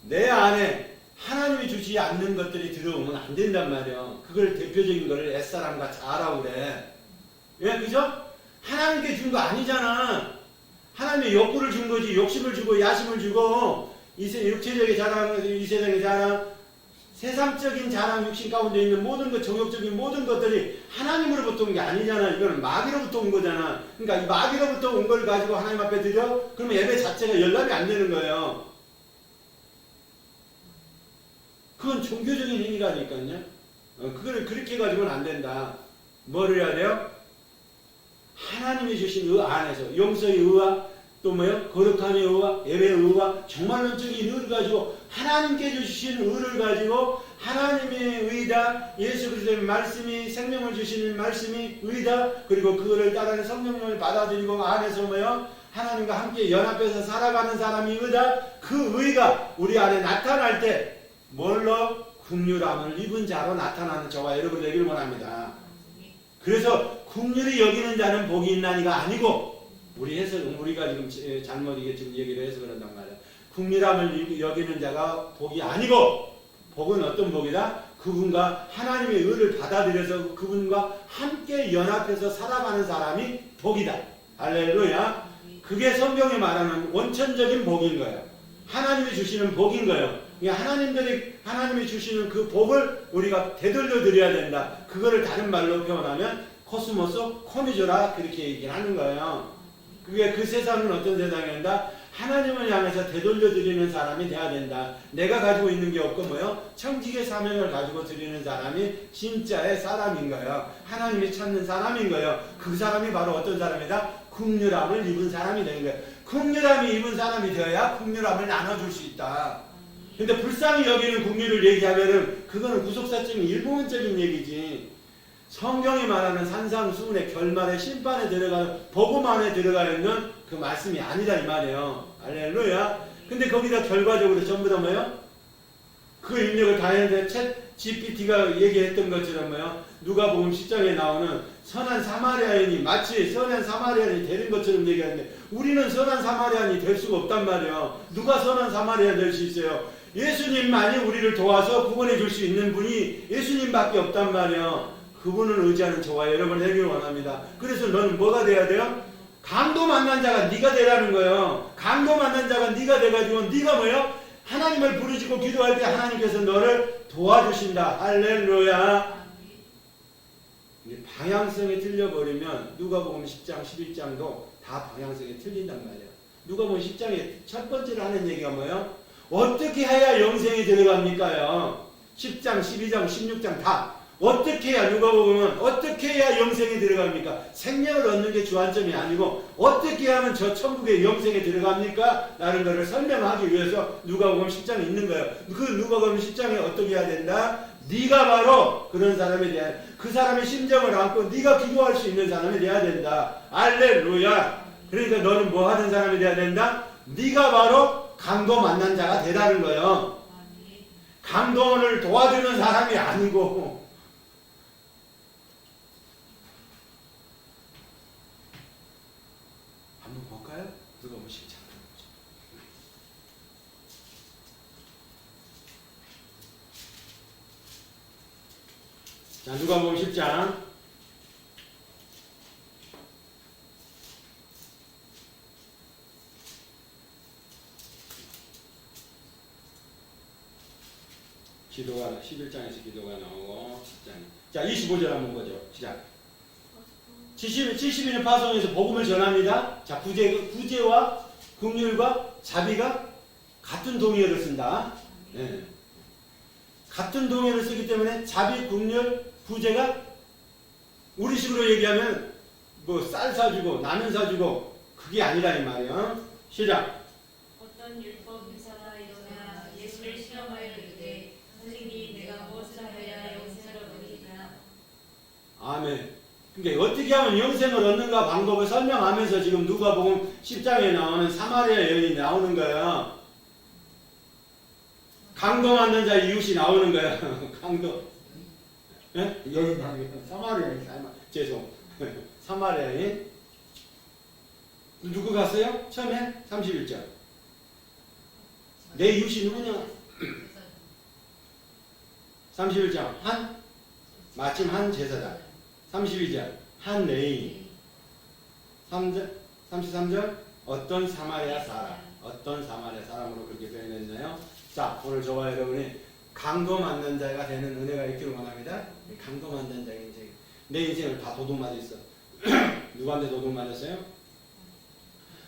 내 안에 하나님이 주지 않는 것들이 들어오면 안 된단 말이야. 그걸 대표적인 거를 옛사람과 자라고 그래. 예, 그죠? 하나님께 준 거 아니잖아. 하나님의 욕구를 준 거지. 욕심을 주고 야심을 주고 육체적인 자랑, 이 세상의 자랑, 세상적인 자랑, 육신 가운데 있는 모든 것, 정욕적인 모든 것들이 하나님으로부터 온 게 아니잖아. 이거는 마귀로부터 온 거잖아. 그러니까 이 마귀로부터 온 걸 가지고 하나님 앞에 드려? 그러면 예배 자체가 연락이 안 되는 거예요. 그건 종교적인 행위라니까요. 그걸 그렇게 가지고는 안 된다. 뭐를 해야 돼요? 하나님이 주신 의 안에서 용서의 의와 또 뭐요? 거룩한 의와 예배의 의와 정말론적인 의를 가지고 하나님께 주신 의를 가지고 하나님의 의다, 예수 그리스도의 말씀이 생명을 주시는 말씀이 의다, 그리고 그거를 따르는 성령님을 받아들이고 안에서 뭐요? 하나님과 함께 연합해서 살아가는 사람이 의다. 그 의가 우리 안에 나타날 때 뭘로? 긍휼함을 입은 자로 나타나는 저와 여러분 되기를 원합니다. 그래서 긍휼히 여기는 자는 복이 있나니가 아니고, 우리 해석, 우리가 지금 잘못 이게 지금 얘기를 해서 그런단 말이야. 긍휼함을 여기는 자가 복이 아니고, 복은 어떤 복이다? 그분과 하나님의 의를 받아들여서 그분과 함께 연합해서 살아가는 사람이 복이다. 할렐루야. 그게 성경이 말하는 원천적인 복인 거예요. 하나님이 주시는 복인 거예요. 하나님이 주시는 그 복을 우리가 되돌려 드려야 된다. 그거를 다른 말로 표현하면 코스모스 코미조라 그렇게 얘기를 하는 거예요. 그게 그 세상은 어떤 세상인가? 하나님을 향해서 되돌려 드리는 사람이 돼야 된다. 내가 가지고 있는 게 없고 뭐요? 청지기의 사명을 가지고 드리는 사람이 진짜의 사람인 거예요. 하나님이 찾는 사람인 거예요. 그 사람이 바로 어떤 사람이다? 긍휼함을 입은 사람이 되는 거예요. 긍휼함이 입은 사람이 되어야 긍휼함을 나눠줄 수 있다. 근데 불쌍히 여기는 긍휼을 얘기하면은 그거는 구속사적인 일부분적인 얘기지. 성경이 말하는 산상수훈의 결말의 심판에 들어가는 복음 안에 들어가 있는 그 말씀이 아니다 이 말이에요. 할렐루야. 근데 거기다 결과적으로 전부 다 뭐예요? 그 입력을 다 했는데 챗 GPT가 얘기했던 것처럼 뭐예요? 누가복음 10장에 나오는 선한 사마리아인이 마치 선한 사마리아인이 되는 것처럼 얘기하는데, 우리는 선한 사마리아인이 될 수가 없단 말이에요. 누가 선한 사마리아인이 될 수 있어요? 예수님만이 우리를 도와서 구원해 줄 수 있는 분이 예수님밖에 없단 말이에요. 그분을 의지하는 저와 여러분 되기를 원합니다. 그래서 너는 뭐가 돼야 돼요? 강도 만난 자가 네가 되라는 거예요. 강도 만난 자가 네가 돼가지고 네가 뭐예요? 하나님을 부르짖고 기도할 때 하나님께서 너를 도와주신다. 할렐루야. 방향성이 틀려버리면 누가복음 10장, 11장도 다 방향성이 틀린단 말이에요. 누가복음 10장에 첫 번째로 하는 얘기가 뭐예요? 어떻게 해야 영생이 들어갑니까요? 10장, 12장, 16장 다 어떻게 해야, 누가복음은 어떻게 해야 영생이 들어갑니까? 생명을 얻는 게 주안점이 아니고 어떻게 하면 저 천국의 영생에 들어갑니까? 라는 것을 설명하기 위해서 누가복음 10장에 있는 거예요. 그 누가복음 10장에 어떻게 해야 된다? 네가 바로 그런 사람에 대한, 그 사람의 심정을 안고 네가 기도할 수 있는 사람이 돼야 된다. 할렐루야. 그러니까 너는 뭐 하는 사람이 돼야 된다? 네가 바로 강도 만난 자가 되라는 거예요. 강도를 도와주는 사람이 아니고. 한번 볼까요? 누가복음 10장. 자, 누가복음 10장. 기도가 11장에서 기도가 나오고 10장. 자, 25절 한번 보죠. 시작. 70인의 파송에서 복음을 전합니다. 자, 구제와 긍휼과 자비가 같은 동의어를 쓴다. 네. 같은 동의어를 쓰기 때문에 자비, 긍휼, 구제가 우리식으로 얘기하면 뭐 쌀 사주고 라면 사주고 그게 아니라 이 말이야. 시작. 어떤 율법 교사가 일어나 예수를 시험하여 이르되 선생님 내가 무엇을 하여야 영생을 얻으리까? 아멘. 그러니까 어떻게 하면 영생을 얻는가 방법을 설명하면서 지금 누가복음 10장에 나오는 사마리아 여인이 나오는 거야. 강도 만난 자 이웃이 나오는 거야. 강도. 예? 여인 사마리아인. 죄송. 사마리아인. 누구 갔어요? 처음에 31절. 내 이웃이 누구냐? 31절. 마침 한 제사장. 32절. 한 레인. 33절. 어떤 사마리아 사람. 어떤 사마리아 사람으로 그렇게 표현했나요? 자, 오늘 저와 여러분이 강도 만난 자가 되는 은혜가 있기를 원합니다. 강도 만난 자의 인생. 내 인생을 다 도둑 맞았어. 누구한테 도둑 맞았어요?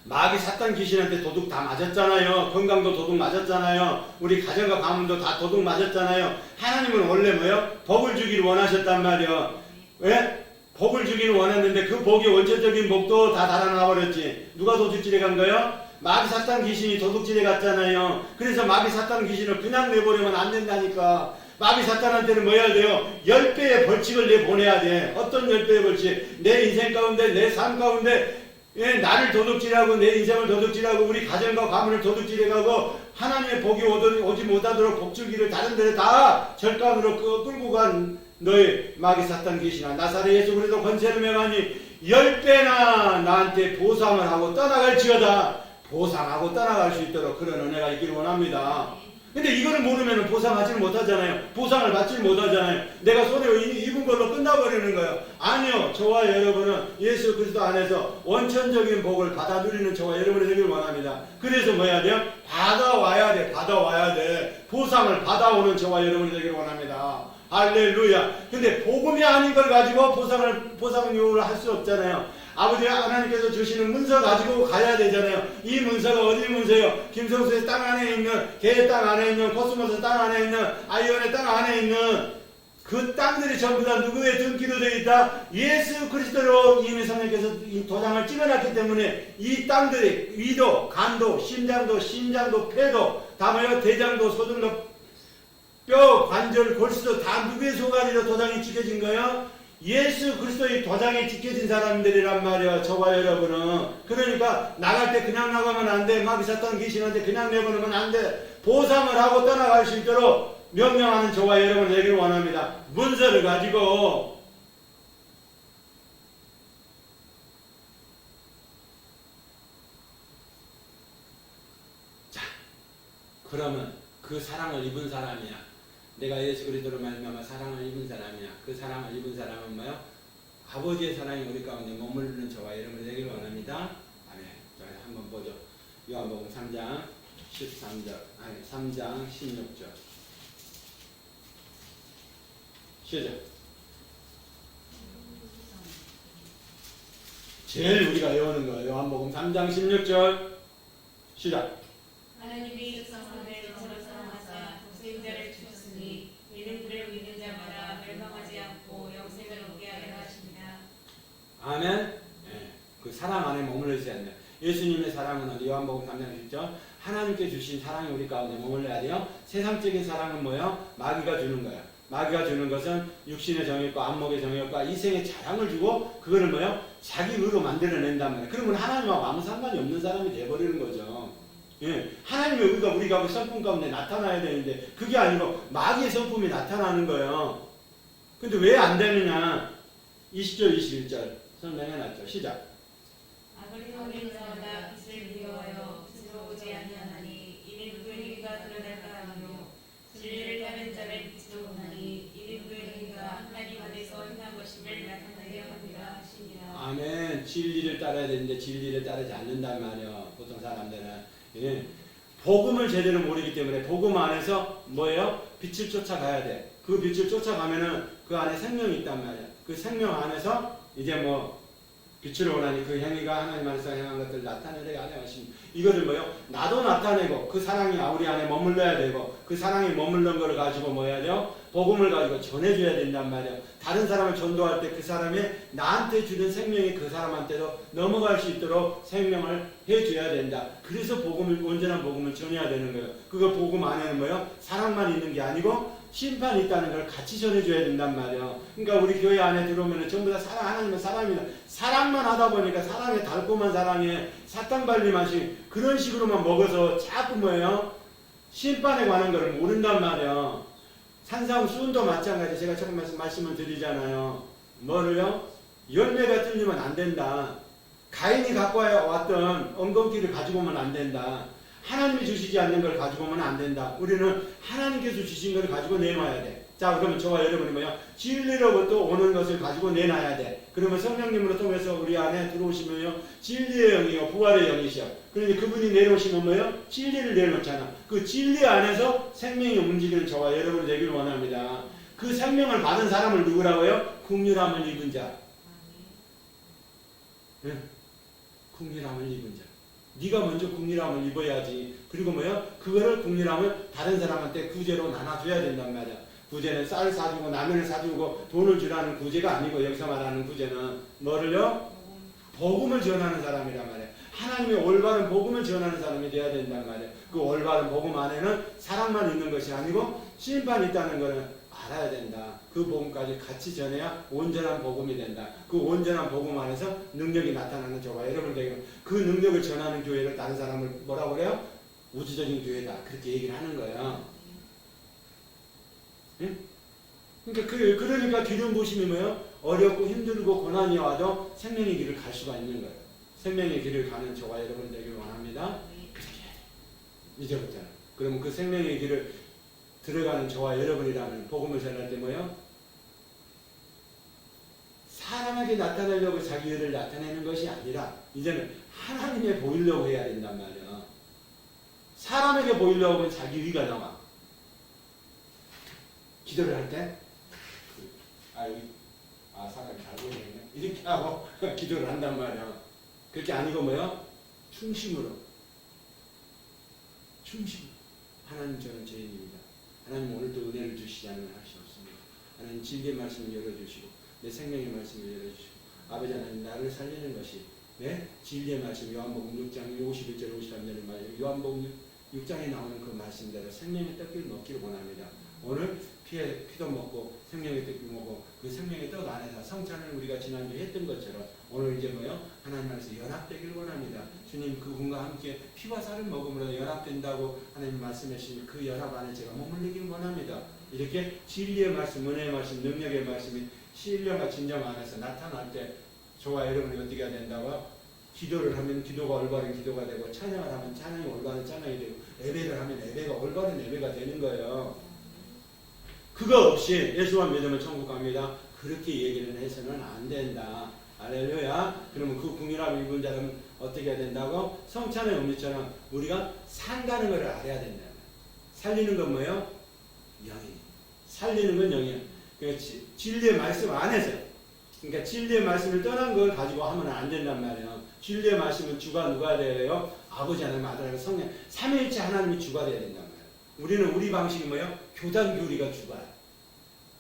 마귀 사탄 귀신한테 도둑 다 맞았잖아요. 건강도 도둑 맞았잖아요. 우리 가정과 가문도 다 도둑 맞았잖아요. 하나님은 원래 뭐요? 복을 주기를 원하셨단 말이요. 왜? 복을 주기는 원했는데 그 복이 원천적인 복도 다 달아나 버렸지. 누가 도둑질해 간 거예요? 마귀 사탄 귀신이 도둑질해 갔잖아요. 그래서 마귀 사탄 귀신을 그냥 내버리면 안 된다니까. 마귀 사탄한테는 뭐 해야 돼요? 10배의 벌칙을 내보내야 돼. 어떤 10배의 벌칙? 내 인생 가운데, 내 삶 가운데 나를 도둑질하고 내 인생을 도둑질하고 우리 가정과 가문을 도둑질해가고 하나님의 복이 오지 못하도록 복주기를 다른 데를 다 절간으로 끌고 간 너의 마귀 사탄 귀신아, 나사렛 예수 그리스도 권세를 명하니 10배나 나한테 보상을 하고 떠나갈지어다. 보상하고 떠나갈 수 있도록 그런 은혜가 있기를 원합니다. 근데 이거를 모르면 보상하지는 못하잖아요. 보상을 받지 못하잖아요. 내가 손에 입은 걸로 끝나버리는 거예요. 아니요. 저와 여러분은 예수 그리스도 안에서 원천적인 복을 받아 누리는 저와 여러분이 되길 원합니다. 그래서 뭐 해야 돼요? 받아와야 돼. 받아와야 돼. 보상을 받아오는 저와 여러분이 되길 원합니다. 할렐루야. 근데 복음이 아닌 걸 가지고 보상 요구를 할 수 없잖아요. 아버지 하나님께서 주시는 문서 가지고 가야 되잖아요. 이 문서가 어디 문서예요? 김성수의 땅 안에 있는, 개의 땅 안에 있는, 코스모스 땅 안에 있는, 아이언의 땅 안에 있는 그 땅들이 전부 다 누구의 등기로 되어 있다? 예수 그리스도로 이미 성령께서 이 도장을 찍어놨기 때문에 이 땅들이 위도, 간도, 심장도, 폐도, 다 뭐예요? 대장도, 소중도, 뼈, 관절, 골수도 다 누구의 소가리로 도장이 찍혀진 거예요? 예수 그리스도의 도장에 찍혀진 사람들이란 말이야. 저와 여러분은. 그러니까 나갈 때 그냥 나가면 안 돼. 마귀 사탄 귀신한테 그냥 내보내면 안 돼. 보상을 하고 떠나갈 수 있도록 명령하는 저와 여러분 되기를 원합니다. 문서를 가지고 자, 그러면 그 사랑을 입은 사람이야. 내가 예수 그리스도로 말미암아 사랑을 입은 사람이야. 그 사랑을 입은 사람은 뭐요? 아버지의 사랑이 우리 가운데 머무르는 저와 여러분이 되기를 원합니다. 아멘. 자, 한번 보죠. 요한복음 3장 16절. 시작. 제일 우리가 외우는 거예요. 요한복음 3장 16절. 시작. 하나님이 세상을 저로 사랑하사 독생자를 주셨으니 이는 그를 믿는 자마다 멸망하지 않고 영생을 얻게 하려 하십니다. 아멘. 네. 그 사랑 안에 머물러 있어야 한다. 예수님의 사랑은 어디? 요한복음 3장 16절. 하나님께 주신 사랑이 우리 가운데 머물러야 돼요. 세상적인 사랑은 뭐예요? 마귀가 주는 거예요. 마귀가 주는 것은 육신의 정욕과 안목의 정욕과 이생의 자랑을 주고 그거를 뭐예요? 자기 의로 만들어낸단 말이에요. 그러면 하나님하고 아무 상관이 없는 사람이 돼버리는 거죠. 예, 하나님의 의가 우리 가운데 성품 가운데 나타나야 되는데 그게 아니고 마귀의 성품이 나타나는 거예요. 근데 왜 안 되느냐? 20절 21절 설명해놨죠. 시작. 아버지 어린 자마다 빛을 비워하여 빛으로 오지 아니하나니 이는 그의 행위가 드러날까 하며 진리를 따른 자를 빛으로 보나니 이는 그의 행위가 하나님 안에서 행한 것임을 나타나게 합니다 하시니라. 아멘. 진리를 따라야 되는데 진리를 따르지 않는단 말이에요. 보통 사람들은. 예. 복음을 제대로 모르기 때문에 복음 안에서 뭐예요? 빛을 쫓아가야 돼. 그 빛을 쫓아가면은 그 안에 생명이 있단 말이야. 그 생명 안에서 이제 뭐 빛으로 오나니 그 행위가 하나님 안에서 행한 것들을 나타내게 하려 하십니다. 이거를 뭐요? 나도 나타내고 그 사랑이 우리 안에 머물러야 되고 그 사랑이 머물른 걸 가지고 뭐 해야 돼요? 복음을 가지고 전해줘야 된단 말이에요. 다른 사람을 전도할 때 그 사람이 나한테 주는 생명이 그 사람한테도 넘어갈 수 있도록 생명을 해줘야 된다. 그래서 복음을, 온전한 복음을 전해야 되는 거예요. 그거 복음 안에는 뭐예요? 사랑만 있는 게 아니고 심판이 있다는 걸 같이 전해줘야 된단 말이에요. 그러니까 우리 교회 안에 들어오면 전부 다 사랑, 하나님은 사랑입니다. 사랑만 하다 보니까 사랑의 달콤한 사랑에 사탕발리 맛이 그런 식으로만 먹어서 자꾸 뭐예요? 심판에 관한 걸 모른단 말이에요. 산상수훈도 마찬가지. 제가 처음 말씀을 드리잖아요. 뭐를요? 열매가 틀리면 안 된다. 가인이 갖고 왔던 엉겅퀴를 가지고 오면 안 된다. 하나님이 주시지 않는 걸 가지고 오면 안 된다. 우리는 하나님께서 주신 걸 가지고 내놔야 돼. 자, 그러면 저와 여러분이 뭐야? 진리로부터 오는 것을 가지고 내놔야 돼. 그러면 성령님으로 통해서 우리 안에 들어오시면요, 진리의 영이요, 부활의 영이시여. 그러니 그분이 내려오시면 뭐예요? 진리를 내려놓잖아. 그 진리 안에서 생명이 움직이는 저와 여러분이 되길 원합니다. 그 생명을 받은 사람을 누구라고요? 긍휼함을 입은 자. 네? 긍휼함을 입은 자. 네가 먼저 긍휼함을 입어야지. 그리고 뭐요? 그거를 긍휼함을 다른 사람한테 구제로 나눠줘야 된단 말이야. 구제는 쌀 사주고 라면을 사주고 돈을 주라는 구제가 아니고 여기서 말하는 구제는 뭐를요? 복음을 전하는 사람이란 말이에요. 하나님의 올바른 복음을 전하는 사람이 되어야 된단 말이에요. 그 올바른 복음 안에는 사랑만 있는 것이 아니고 심판이 있다는 것을 알아야 된다. 그 복음까지 같이 전해야 온전한 복음이 된다. 그 온전한 복음 안에서 능력이 나타나는 저와 여러분들에게 그 능력을 전하는 교회를 다른 사람을 뭐라고 그래요? 우주적인 교회다. 그렇게 얘기를 하는 거예요. 응? 그러니까 기름 부심이 뭐예요? 어렵고 힘들고 고난이 와도 생명의 길을 갈 수가 있는 거예요. 생명의 길을 가는 저와 여러분 되길 원합니다. 그렇게 해야 돼요. 이제부터는. 그러면 그 생명의 길을 들어가는 저와 여러분이라면 복음을 전할 때 뭐예요? 사람에게 나타내려고 자기 의를 나타내는 것이 아니라 이제는 하나님에 보이려고 해야 된단 말이야. 사람에게 보이려고 하면 자기 의가 나와. 기도를 할 때 사람이 잘 보이네 이렇게 하고 기도를 한단 말이야. 그렇게 아니고 뭐요? 충심으로. 하나님 저는 죄인입니다. 하나님 오늘도 은혜를 주시지 않으면 할 수 없습니다. 하나님 진리의 말씀을 열어주시고 내 생명의 말씀을 열어주시고 아버지 하나님 나를 살리는 것이 진리의 말씀 요한복음 6장 51절 53절의 말 요한복음 6장에 나오는 그 말씀대로 생명의 떡을 먹기를 원합니다. 오늘 피도 먹고 생명의 떡을 먹고 그 생명의 떡 안에서 성찬을 우리가 지난주에 했던 것처럼 오늘 이제 뭐요? 하나님 안에서 연합되기를 원합니다. 주님 그분과 함께 피와 살을 먹음으로 연합된다고 하나님 말씀하신 그 연합 안에 제가 머물리기를 원합니다. 이렇게 진리의 말씀, 은혜의 말씀, 능력의 말씀이 신령과 진정 안에서 나타날 때 저와 여러분이 어떻게 해야 된다고? 기도를 하면 기도가 올바른 기도가 되고 찬양을 하면 찬양이 올바른 찬양이 되고 예배를 하면 예배가 올바른 예배가 되는 거예요. 그거 없이 예수만 믿으면 천국 갑니다. 그렇게 얘기를 해서는 안 된다. 할렐루야. 그러면 그 궁유람 입은 자는 어떻게 해야 된다고? 성찬의 의미처럼 우리가 산다는 것을 알아야 된다. 살리는 건 뭐예요? 영이. 살리는 건 영이야. 그러니까 진리의 말씀 안에서. 그러니까 진리의 말씀을 떠난 걸 가지고 하면 안 된단 말이에요. 진리의 말씀은 주가 누가 돼요? 아버지 하나님, 아들 하나님, 성령. 삼위일체 하나님이 주가 돼야 된단 말이에요. 우리는 우리 방식이 뭐예요? 교단 교리가 주가요.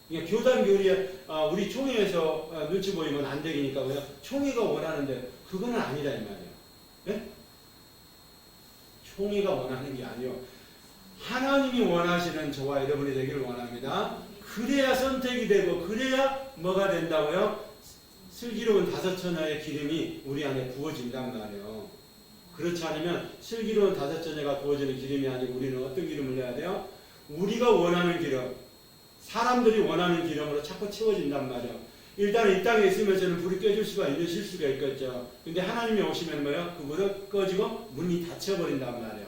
그러니까 교단 교리에 우리 총회에서 눈치 보이면 안 되니까 뭐예요? 총회가 원하는데 그거는 아니다 이 말이에요. 네? 총회가 원하는 게 아니요. 하나님이 원하시는 저와 여러분이 되기를 원합니다. 그래야 선택이 되고 그래야 뭐가 된다고요? 슬기로운 5처녀의 기름이 우리 안에 부어진단 말이에요. 그렇지 않으면 슬기로운 5처녀가 부어지는 기름이 아니고 우리는 어떤 기름을 내야 돼요? 우리가 원하는 기름, 사람들이 원하는 기름으로 자꾸 채워진단 말이에요. 일단 이 땅에 있으면서는 불이 꺼질 수가 있는 실수가 있겠죠. 근데 하나님이 오시면 뭐예요? 그 불은 꺼지고 문이 닫혀버린단 말이에요.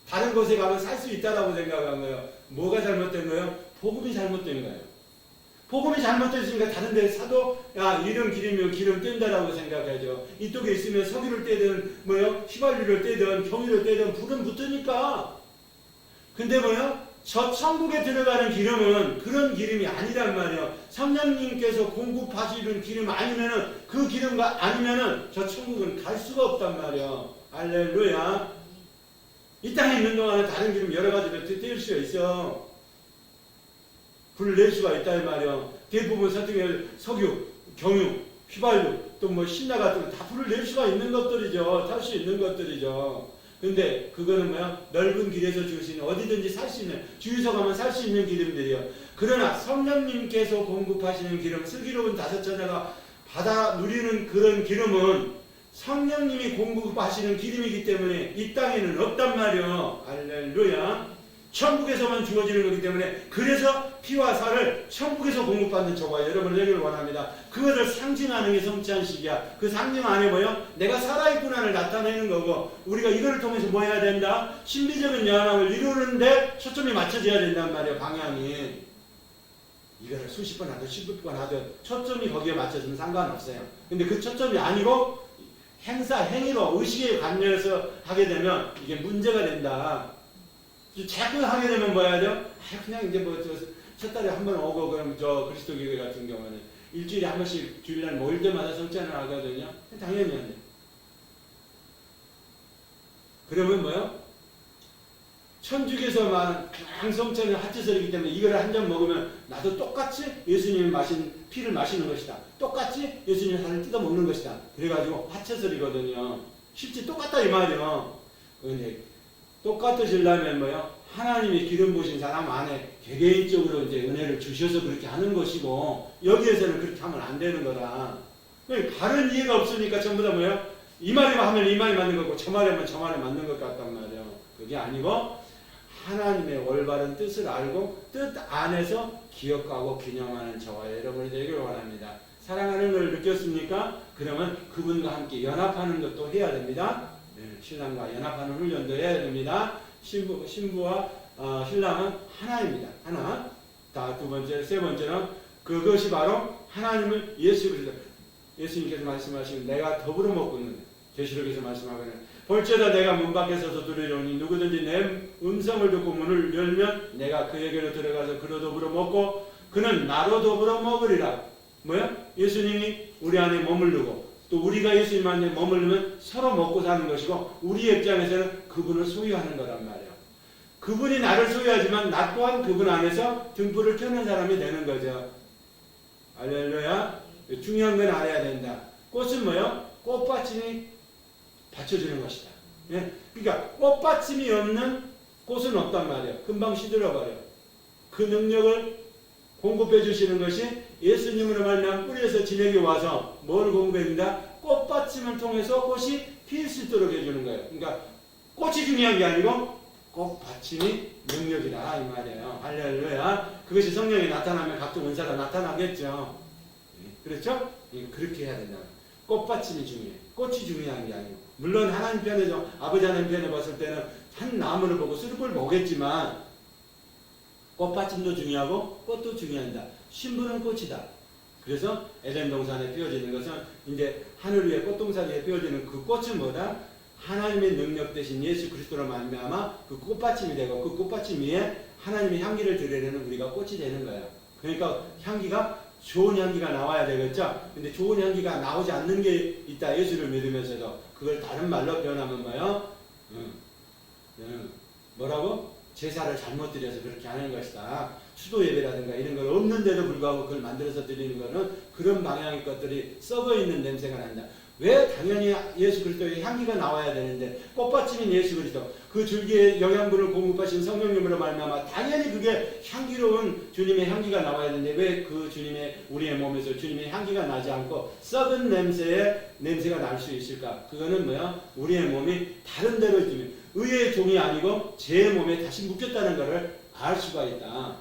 다른 곳에 가면 살 수 있다라고 생각한 거예요. 뭐가 잘못된 거예요? 복음이 잘못된 거예요. 복음이 잘못됐으니까 다른 데 사도 이런 기름이면 기름 뗀다라고 생각하죠. 이쪽에 있으면 석유를 떼든 뭐요? 휘발유를 떼든 경유를 떼든 불은 붙으니까. 근데 뭐요? 저 천국에 들어가는 기름은 그런 기름이 아니란 말이에요. 성령님께서 공급하시는 기름 아니면은 그 기름가 아니면은 저 천국은 갈 수가 없단 말이에요. 할렐루야. 이 땅에 있는 동안은 다른 기름 여러 가지로 떼일 수가 있어. 불을 낼 수가 있다 이 말이에요. 대부분 석유, 경유, 휘발유, 또 뭐 신나 같은 거 다 불을 낼 수가 있는 것들이죠. 탈 수 있는 것들이죠. 근데 그거는 뭐야? 넓은 길에서 줄 수 있는 어디든지 살 수 있는 주유소 가면 살 수 있는 기름들이에요. 그러나 성령님께서 공급하시는 기름, 슬기로운 5처녀가 받아 누리는 그런 기름은 성령님이 공급하시는 기름이기 때문에 이 땅에는 없단 말이에요. 할렐루야. 천국에서만 주어지는 거기 때문에 그래서 피와 살을 천국에서 공급받는 저와 여러분을 되기를 원합니다. 그것을 상징하는 게 성찬식이야. 그 상징 안에 뭐요? 내가 살아있구나를 나타내는 거고 우리가 이거를 통해서 뭐 해야 된다? 신비적인 연합을 이루는데 초점이 맞춰져야 된단 말이에요. 방향이. 이거를 수십 번 하든 10번 하든 초점이 거기에 맞춰지면 상관없어요. 근데 그 초점이 아니고 행위로 의식에 관련해서 하게 되면 이게 문제가 된다. 자꾸 하게 되면 뭐 해야 돼요? 그냥 이제 첫 달에 한 번 오고 그럼 그리스도 교회 같은 경우는 일주일에 한 번씩 주일날 모일 때마다 성찬을 하거든요. 당연히 안 돼. 그러면 뭐요? 천주교에서만 강성천의 하트설이기 때문에 이거를 한 잔 먹으면 나도 똑같이 예수님이 마신 피를 마시는 것이다. 똑같이 예수님의 살을 뜯어 먹는 것이다. 그래가지고 하트설이거든요. 실제 똑같다 이 말이요. 근데 똑같아지려면 뭐요? 하나님이 기름 부으신 사람 안에 개개인적으로 이제 은혜를 주셔서 그렇게 하는 것이고 여기에서는 그렇게 하면 안 되는 거다. 다른 이해가 없으니까 전부 다 뭐예요? 이 말이만 하면 이 말이 맞는 거고 저 말이 하면 저 말이 맞는 것 같단 말이에요. 그게 아니고 하나님의 올바른 뜻을 알고 뜻 안에서 기억하고 균형하는 저와 여러분이 되기를 원합니다. 사랑하는 걸 느꼈습니까? 그러면 그분과 함께 연합하는 것도 해야 됩니다. 신랑과 연합하는 훈련도 해야 됩니다. 신부와 신랑은 하나입니다. 하나. 자, 두 번째, 세 번째는 그것이 바로 하나님을 예수 그리스도. 예수님께서 말씀하시는 내가 더불어 먹고 있는 계시록에서 말씀하거든요. 볼지어다 내가 문 밖에 서서 두드리오니 누구든지 내 음성을 듣고 문을 열면 내가 그에게로 들어가서 그로 더불어 먹고 그는 나로 더불어 먹으리라. 뭐야? 예수님이 우리 안에 머무르고 또 우리가 예수님 안에 머무르면 서로 먹고 사는 것이고 우리의 입장에서는 그분을 소유하는 거란 말이에요. 그분이 나를 소유하지만 나 또한 그분 안에서 등불을 켜는 사람이 되는 거죠. 할렐루야. 중요한 건 알아야 된다. 꽃은 뭐요? 꽃받침이 받쳐주는 것이다. 예? 그러니까 꽃받침이 없는 꽃은 없단 말이에요. 금방 시들어버려요. 그 능력을 공급해 주시는 것이 예수님으로 말미암아 뿌리에서 진액이 와서 뭘 공급해 준다? 꽃받침을 통해서 꽃이 필 수 있도록 해주는 거예요. 그러니까 꽃이 중요한 게 아니고 꽃받침이 능력이다 이 말이에요. 할렐루야. 그것이 성령이 나타나면 각종 은사가 나타나겠죠. 그렇죠? 그렇게 해야 된다. 꽃받침이 중요해. 꽃이 중요한 게 아니고 물론 하나님 편에서 아버지 하나님 편에 봤을 때는 한 나무를 보고 쑥을 보겠지만 꽃받침도 중요하고 꽃도 중요한다. 신부는 꽃이다. 그래서 에덴 동산에 피어지는 것은 이제 하늘 위에 꽃동산 위에 피어지는 그 꽃은 뭐다? 하나님의 능력 대신 예수 그리스도로 말미암아 그 꽃받침이 되고 그 꽃받침 위에 하나님의 향기를 드리려는 우리가 꽃이 되는 거예요. 그러니까 향기가 좋은 향기가 나와야 되겠죠. 근데 좋은 향기가 나오지 않는 게 있다. 예수를 믿으면서도 그걸 다른 말로 표현하면 뭐예요? 뭐라고? 제사를 잘못 드려서 그렇게 하는 것이다. 수도 예배라든가 이런 걸 없는데도 불구하고 그걸 만들어서 드리는 거는 그런 방향의 것들이 썩어 있는 냄새가 난다. 왜? 당연히 예수 그리스도의 향기가 나와야 되는데 꽃받침인 예수 그리스도 그 줄기에 영양분을 공급하신 성령님으로 말미암아 당연히 그게 향기로운 주님의 향기가 나와야 되는데 왜 그 주님의 우리의 몸에서 주님의 향기가 나지 않고 썩은 냄새가 날 수 있을까? 그거는 뭐야? 우리의 몸이 다른 데로 있으면 의의 종이 아니고 제 몸에 다시 묶였다는 것을 알 수가 있다.